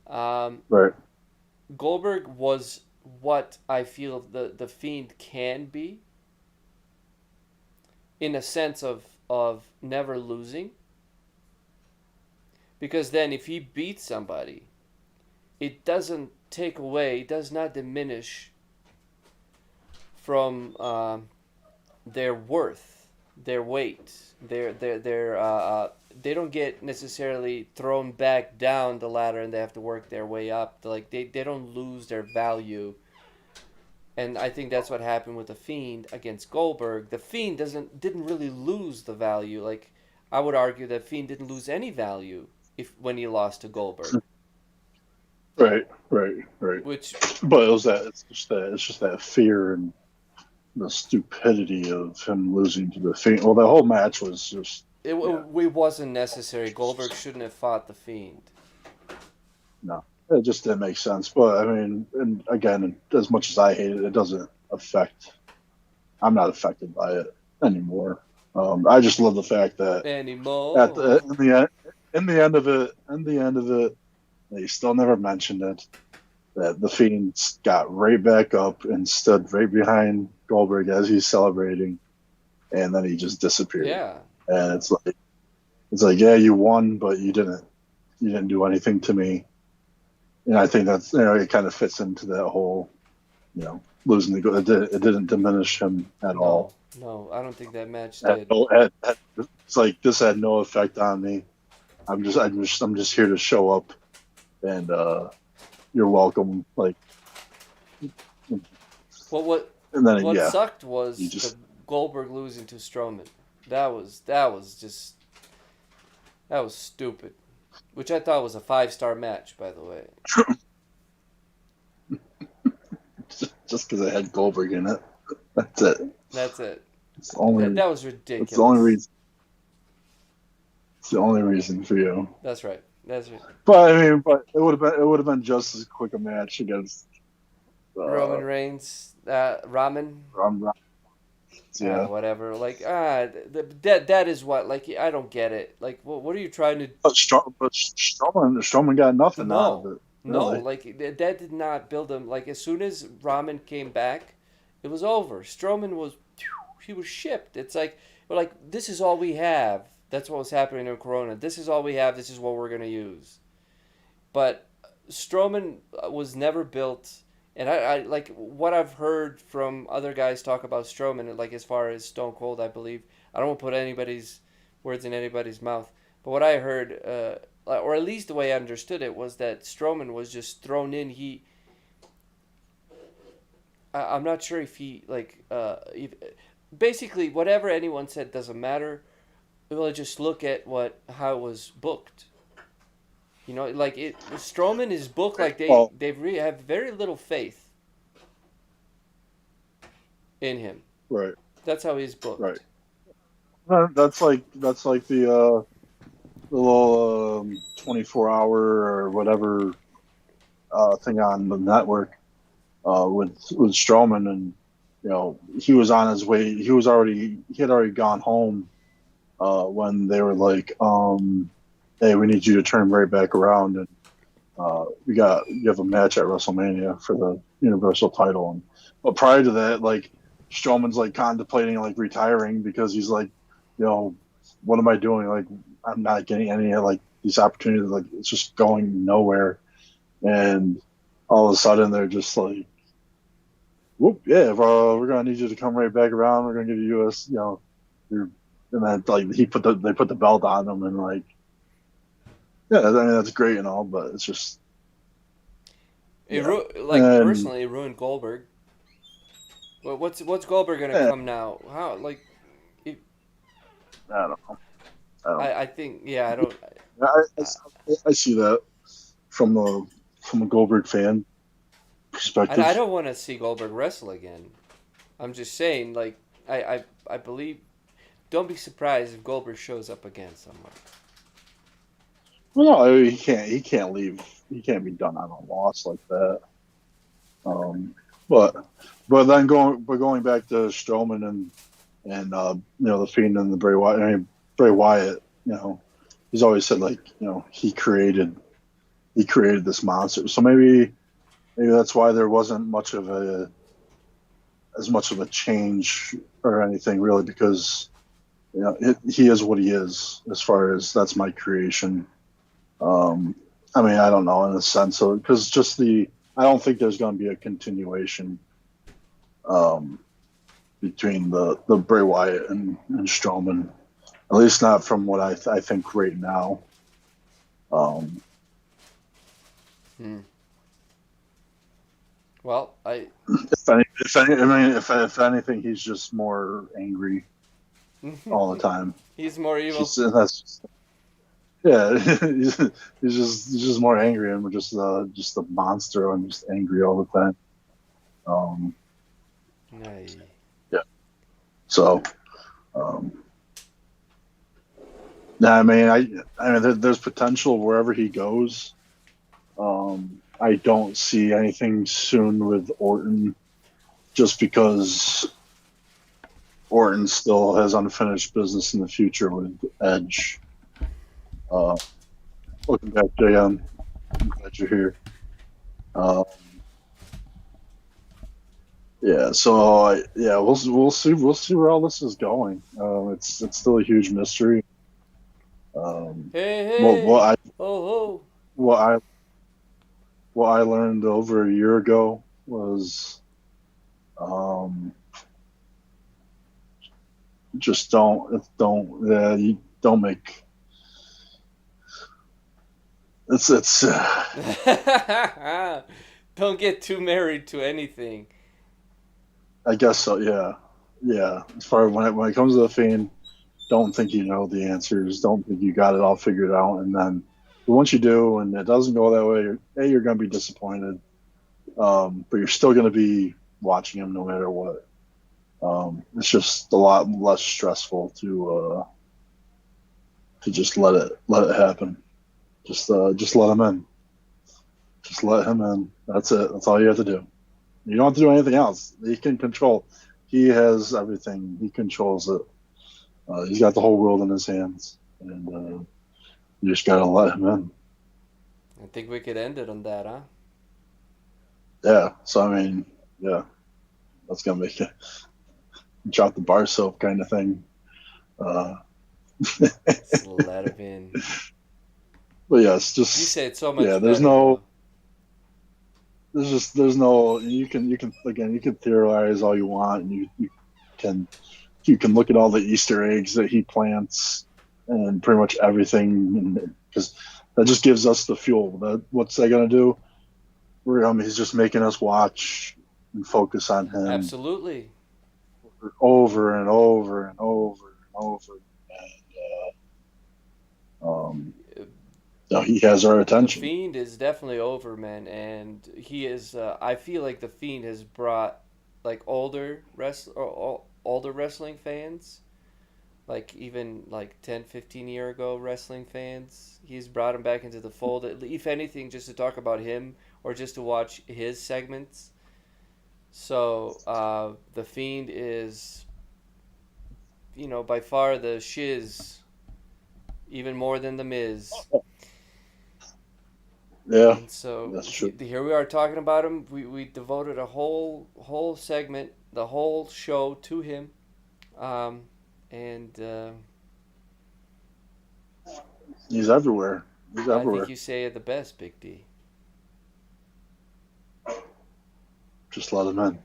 Um, right, Goldberg was what I feel the Fiend can be in a sense of never losing, because then if he beats somebody, it doesn't take away, it does not diminish from their worth, their weight, they don't get necessarily thrown back down the ladder and they have to work their way up. Like they don't lose their value. And I think that's what happened with the Fiend against Goldberg. The Fiend didn't really lose the value. Like I would argue that Fiend didn't lose any value if when he lost to Goldberg. right. Which But it's just that fear and the stupidity of him losing to the Fiend. Well, the whole match was just yeah, it wasn't necessary. Goldberg shouldn't have fought the Fiend. no, it just didn't make sense. But I mean, and again, as much as I hate it, it doesn't affect. I'm not affected by it anymore. I just love the fact that at Anymore. the in the end of it, they still never mentioned it. That the Fiend got right back up and stood right behind Goldberg as he's celebrating, and then he just disappeared. Yeah. And it's like, yeah, you won, but you didn't do anything to me. And I think that's, it kind of fits into that whole, losing the it didn't diminish him at No, all. no, I don't think that match did. It's like this had no effect on me. I'm just here to show up, and you're welcome. Like, Well, what and then what yeah, sucked you was the just Goldberg losing to Strowman. Just that was stupid. Which I thought was a 5-star match, by the way. just because I had Goldberg in it. That's it. That's it. It's the only. That was That's the only ridiculous. reason. It's the only reason for you. That's right. That's right. But I mean, but it would have been just as quick a match against Roman Reigns, Ramen, Ram. Yeah. whatever. Like, that is what. Like, I don't get it. Like, what are you trying to? But Strowman got nothing out of No, it, no. really. Like, that did not build him. Like, as soon as Ramen came back, it was over. Strowman was, he was shipped. It's like, we're like, this is all we have. That's what was happening in Corona. This is all we have. This is what we're gonna use. But Strowman was never built, and I like what I've heard from other guys talk about Strowman, like as far as Stone Cold, I believe. I don't want to put anybody's words in anybody's mouth, but what I heard, or at least the way I understood it, was that Strowman was just thrown in. I'm not sure if he basically whatever anyone said doesn't matter. We'll just look at how it was booked. Like Strowman is booked like Well, have very little faith in him. right, That's how he's right. booked. That's like the little 24-hour or whatever thing on the network with Strowman, and he was on his way. He had already gone home when they were like, "Hey, we need you to turn right back around, and you have a match at WrestleMania for the Universal title." But prior to that, like Strowman's like contemplating like retiring because he's like, what am I doing? Like, I'm not getting any like these opportunities. Like, it's just going nowhere, and all of a sudden they're just like, "Whoop, yeah, we're gonna need you to come right back around. We're gonna give you US, your," and then like they put the belt on him, and like, yeah, I mean that's great and all, but it's just yeah, and Personally, it ruined Goldberg. But what's Goldberg gonna yeah, come now? How it, I don't know. I don't. I think I don't. I see that from a Goldberg fan I perspective. don't want to see Goldberg wrestle again. I'm just saying, like I believe. Don't be surprised if Goldberg shows up again somewhere. Well, no, he can't leave. He can't be done on a loss like that. Um, but then going back to Strowman and the Fiend and the Bray Wyatt. I mean, Bray Wyatt. He's always said like he created this monster. So maybe that's why there wasn't as much of a change or anything really, because he is what he is as far as that's my creation. I mean, I don't know in a sense of because I don't think there's going to be a continuation between the Bray Wyatt and Strowman, at least not from what I think right now. Um, Hmm. Well, if anything, he's just more angry all the time. he's more evil. That's just, yeah, he's just more angry, and we're just a monster and just angry all the time. Um, Aye. yeah. So, um, yeah, I mean, there's potential wherever he goes. I don't see anything soon with Orton, just because Orton still has unfinished business in the future with Edge. Uh, Welcome back, JM. I'm glad you're here. Uh, Yeah, so yeah, we'll see where all this is going. It's still a huge mystery. Um, Hey, what what hey, I ho, ho. what I what I learned over a year ago was um, just don't yeah, you don't make it's Don't get too married to anything. I guess so, yeah, yeah. As far as when it comes to the Fiend, don't think you know the answers. Don't think you got it all figured out, and then but once you do, and it doesn't go that way, you're going to be disappointed. But you're still going to be watching him no matter what. It's just a lot less stressful to just let it happen. Just let him in. Just let him in. That's it. That's all you have to do. You don't have to do anything else. He can control. He has everything. He controls it. He's got the whole world in his hands, and you just gotta let him in. I think we could end it on that, huh? Yeah. So I mean, yeah, that's gonna make it drop the bar soap kind of thing. Uh, Just let him in. but yes, You just say it so yeah. much better, though. There's no. You can again. You can theorize all you want, and can you can look at all the Easter eggs that he plants and pretty much everything, because that just gives us the fuel. What's that gonna do? He's just making us watch and focus on him Absolutely. over and over and over and over. So he has our The attention. Fiend is definitely over, man, and he is. I feel like the Fiend has brought like older wrestling fans, like even like 10, 15 year ago wrestling fans. He's brought him back into the fold. If anything, just to talk about him or just to watch his segments. So the Fiend is, by far the shiz, even more than the Miz. Yeah, And so that's true. here we are talking about him. We devoted a whole segment, the whole show to him. Um, and He's everywhere. He's I think everywhere. you say it the best, Big D. Just let him in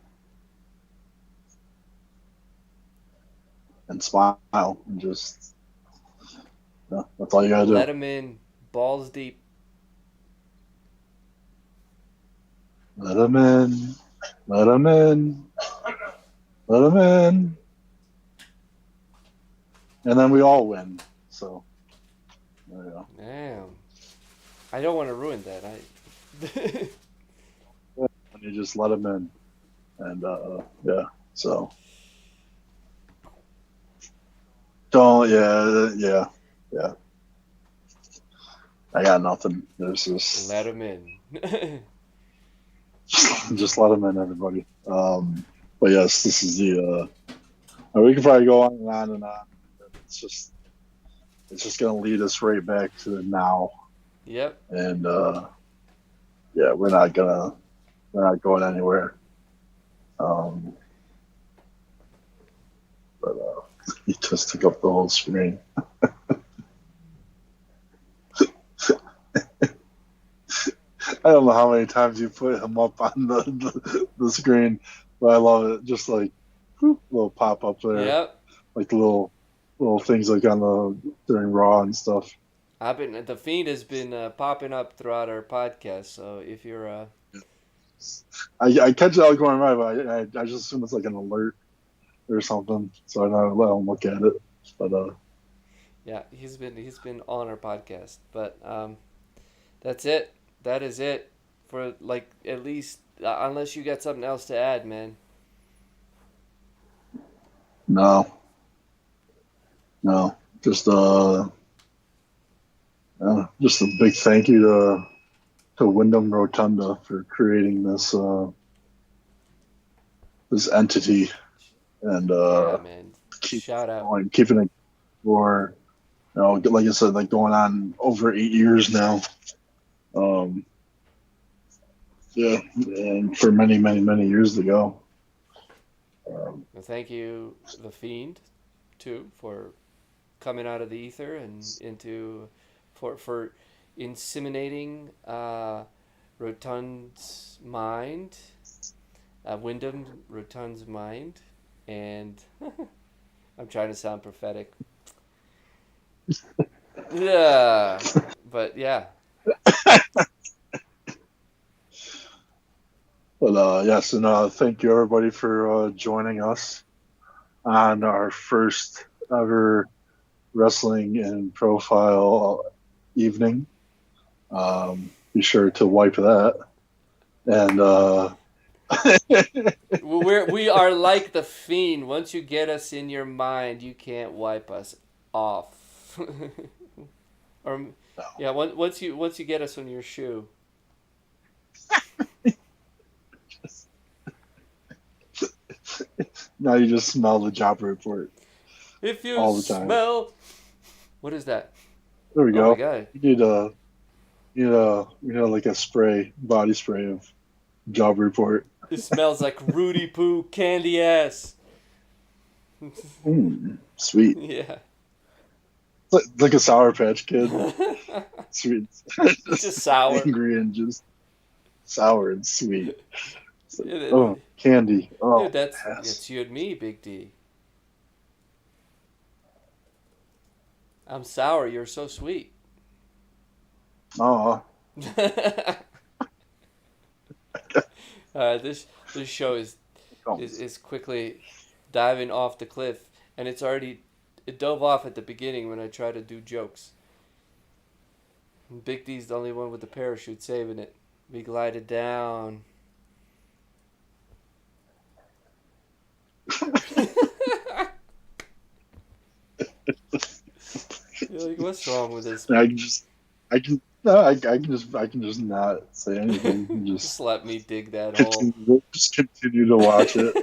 and smile and just that's all you gotta Let do. him in, balls deep. Let him in. Let him in. Let him in. And then we all win. So there you go. Damn, I don't want to ruin that. I And you just let him in. And yeah. So don't yeah. Yeah. I got nothing. There's let just him in. just let him in, everybody. But yes, this is the we can probably go on and on and on. It's just it's just gonna lead us right back to the now. Yep. And yeah, we're not going anywhere. Um, but he just took up the whole screen. I don't know how many times you put him up on the screen, but I love it. Just like whoop, little pop up there, Yep. like little things like on the during Raw and stuff. The Fiend has been popping up throughout our podcast. So if you're I catch it all going by, but I just assume it's like an alert or something, so I don't look at it. But yeah, he's been on our podcast. But that's it. That is it for like at least unless you got something else to add, man. no, no, just a big thank you to Wyndham Rotunda for creating this entity and Yeah, man. keep Shout out. going, keeping it for like I said, like going on over 8 years now. Um, yeah, and for many years to go. Well, thank you, the Fiend, too, for coming out of the ether and into for inseminating Rotund's mind, Wyndham Rotund's mind, and I'm trying to sound prophetic. Yeah, but yeah, But yes, and thank you everybody for joining us on our first ever wrestling and profile evening. Be sure to wipe that. And we are like the Fiend. Once you get us in your mind, you can't wipe us off. Or yeah, once you get us on your shoe. now you just smell the Jobber Report If you all the time. smell, what is that? There we Oh my go. god! You need like a spray, body spray of Job Report. It smells like Rudy Poo candy ass. Sweet. Yeah. Like a Sour Patch Kid. Sweet. Just sour. Angry and just sour and sweet. Like, Dude, oh, candy. Oh, that's yes. it's you and me, Big D. I'm sour. You're so sweet. Oh, This show is quickly diving off the cliff, and it dove off at the beginning when I tried to do jokes. Big D's the only one with the parachute saving it. We glided down. You're like, what's wrong with this? I can just not say anything. Just let me dig that hole. Just continue to watch it.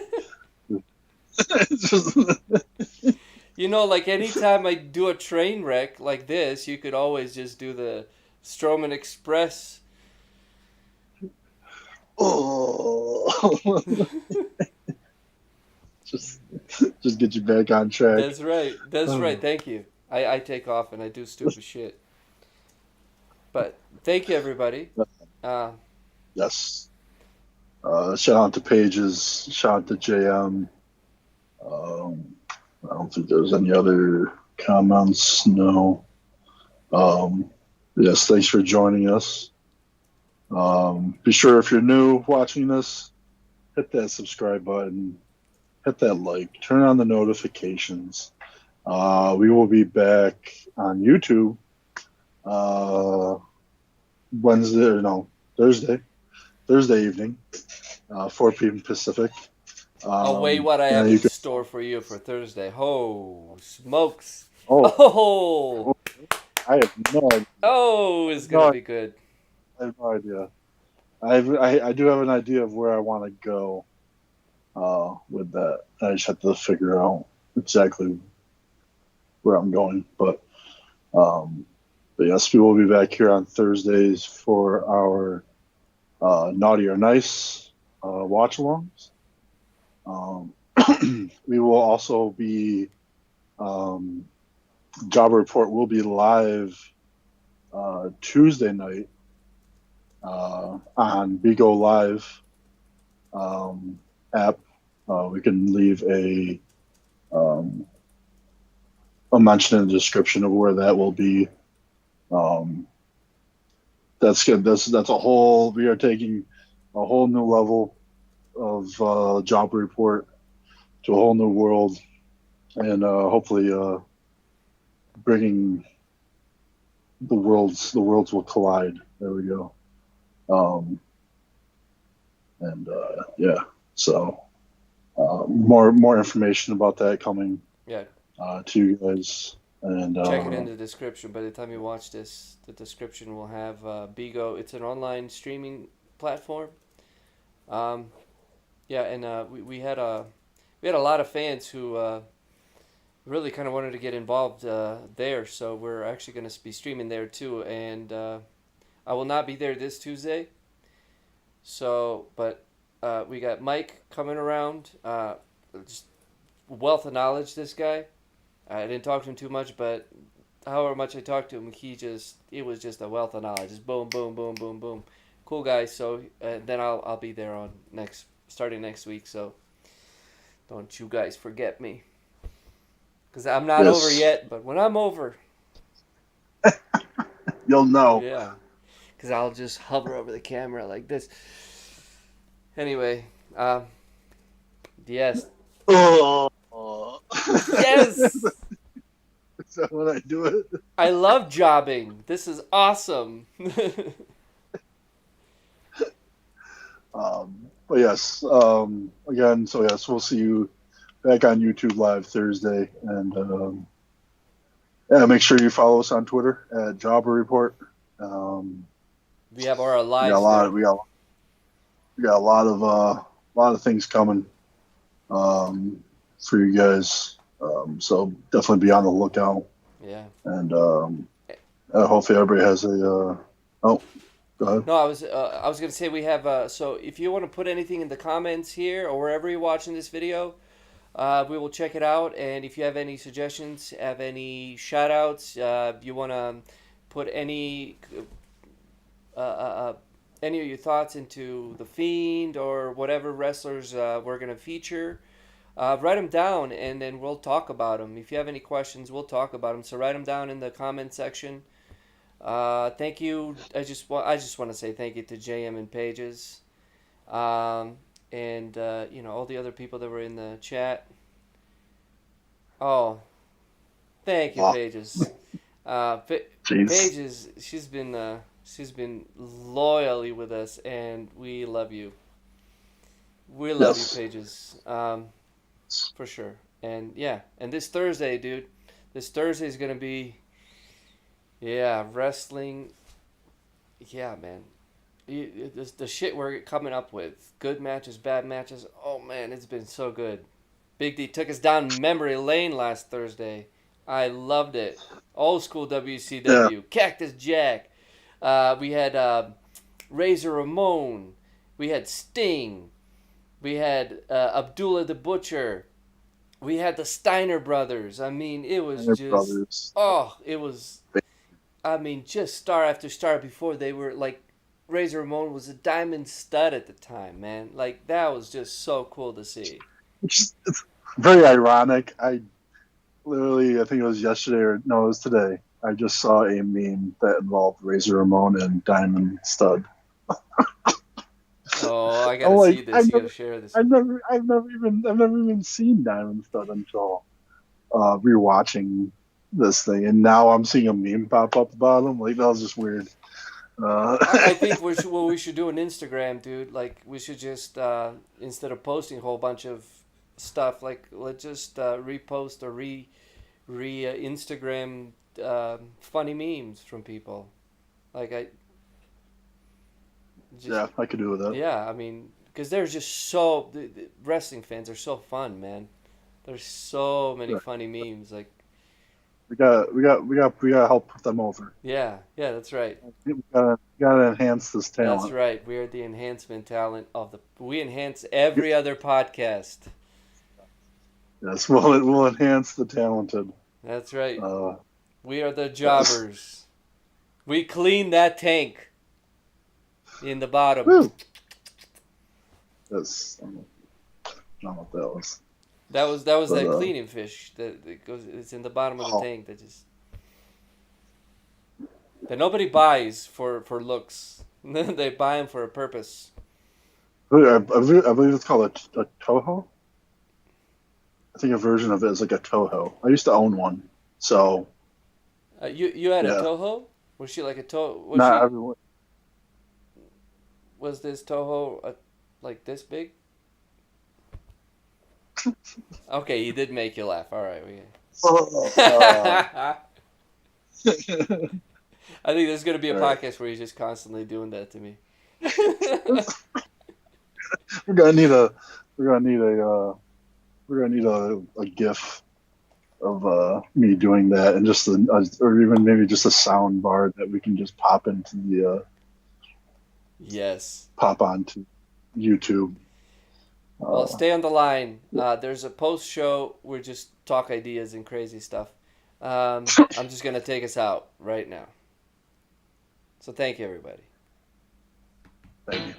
Just, You know, like anytime I do a train wreck like this, you could always just do the Strowman Express. oh. just get you back on track. That's right. That's right. Thank you. I take off and I do stupid shit. But thank you, everybody. Yes. Shout out to Pages. Shout out to JM. I don't think there's any other comments. No. Yes, thanks for joining us. Be sure if you're new watching this, hit that subscribe button, hit that like, turn on the notifications. We will be back on YouTube Thursday evening, 4 p.m. Pacific. Oh, wait, what I have in store for you for Thursday. Oh, smokes. Oh, I have no idea. Oh, it's going to be good. I have no idea. I do have an idea of where I want to go with that. I just have to figure out exactly where I'm going. But yes, we will be back here on Thursdays for our Naughty or Nice watch-alongs. We will also be JawberReport will be live Tuesday night on Bigo Live app. We can leave a mention in the description of where that will be. That's good. That's a whole. We are taking a whole new level of JawberReport to a whole new world, and hopefully bringing the worlds will collide. There we go. Yeah, so more information about that coming to you guys, and check it in the description. By the time you watch this, the description will have Bigo. It's an online streaming platform. Yeah, and we had a lot of fans who really kind of wanted to get involved there, so we're actually going to be streaming there too. And I will not be there this Tuesday. So, but we got Mike coming around just wealth of knowledge. This guy, I didn't talk to him too much, but however much I talked to him, it was just a wealth of knowledge. Just boom, boom, boom, boom, boom. Cool guy. So then I'll be there on starting next week. So don't you guys forget me, because I'm not over Yes, yet. But when I'm over, you'll know. yeah, because I'll just hover over the camera like this. Anyway, yes, Oh, yes. is that when I do it? I love jobbing. This is awesome. But yes, again, so yes, we'll see you back on YouTube Live Thursday, and yeah, make sure you follow us on Twitter at JawberReport. We have our We got a lives lot. there. We got a lot of things coming for you guys. So definitely be on the lookout, Yeah. and hopefully everybody has a. Oh, go ahead. No, I was gonna say we have. So if you want to put anything in the comments here or wherever you're watching this video, we will check it out. And if you have any suggestions, have any shout outs, you want to put uh, uh, any of your thoughts into the Fiend or whatever wrestlers we're gonna feature, write them down and then we'll talk about them. If you have any questions, we'll talk about them. So write them down in the comment section. Thank you. I just want to say thank you to JM and Pages, and all the other people that were in the chat. Oh, thank you, Oh, Pages. jeez. Pages, she's been loyally with us, and we love you. We love you, Yes. Pages, for sure. And yeah, and this Thursday, dude, this Thursday is gonna be, yeah, wrestling. Yeah, man. The shit we're coming up with, good matches, bad matches. Oh man, it's been so good. Big D took us down memory lane last Thursday. I loved it. Old school Yeah. WCW, Cactus Jack. We had Razor Ramon. We had Sting. We had Abdullah the Butcher. We had the Steiner brothers. I mean, it was Your just, brothers. oh, it was, I mean, just star after star before they were like, Razor Ramon was a diamond stud at the time, man. Like, that was just so cool to see. It's very ironic. I think it was yesterday or no, it was today. I just saw a meme that involved Razor Ramon and Diamond Stud. Oh, I I'm gotta see like, this. You gotta share this. I've never even seen Diamond Stud until rewatching this thing, and now I'm seeing a meme pop up about him. Like that was just weird. I think what we should do on Instagram, dude. Like, we should just, instead of posting a whole bunch of stuff, like, let's just repost or Instagram funny memes from people. Like, yeah, I could do with that. yeah, I mean, because there's just the wrestling fans are so fun, man. There's so many Yeah. funny memes. Like, We got to help put them over. yeah, that's right. We gotta enhance this That's talent. right. We are the enhancement talent of the. We enhance every other podcast. Yes, we'll enhance the talented. That's right. Uh, We are the yes. jobbers. We clean that tank in the bottom. Woo. Yes. I don't know what that was. That was But that cleaning fish that goes. It's in the bottom of the oh, tank that nobody buys for looks. They buy them for a purpose. I believe it's called a Toho. I think a version of it is like a Toho. I used to own one, so You had a yeah. Toho? Was she like a Toho? Not everyone. Was this Toho like this big? Okay, he did make you laugh. All right. Uh, I think there's gonna be a all right. podcast where he's just constantly doing that to me. We're gonna need a we're gonna need a we're gonna need a GIF of me doing that, and just or even maybe just a sound bar that we can just pop into the Yes. pop onto YouTube. Well, stay on the line. There's a post show. We just talk ideas and crazy stuff. I'm just gonna take us out right now. So thank you, everybody. Thank you.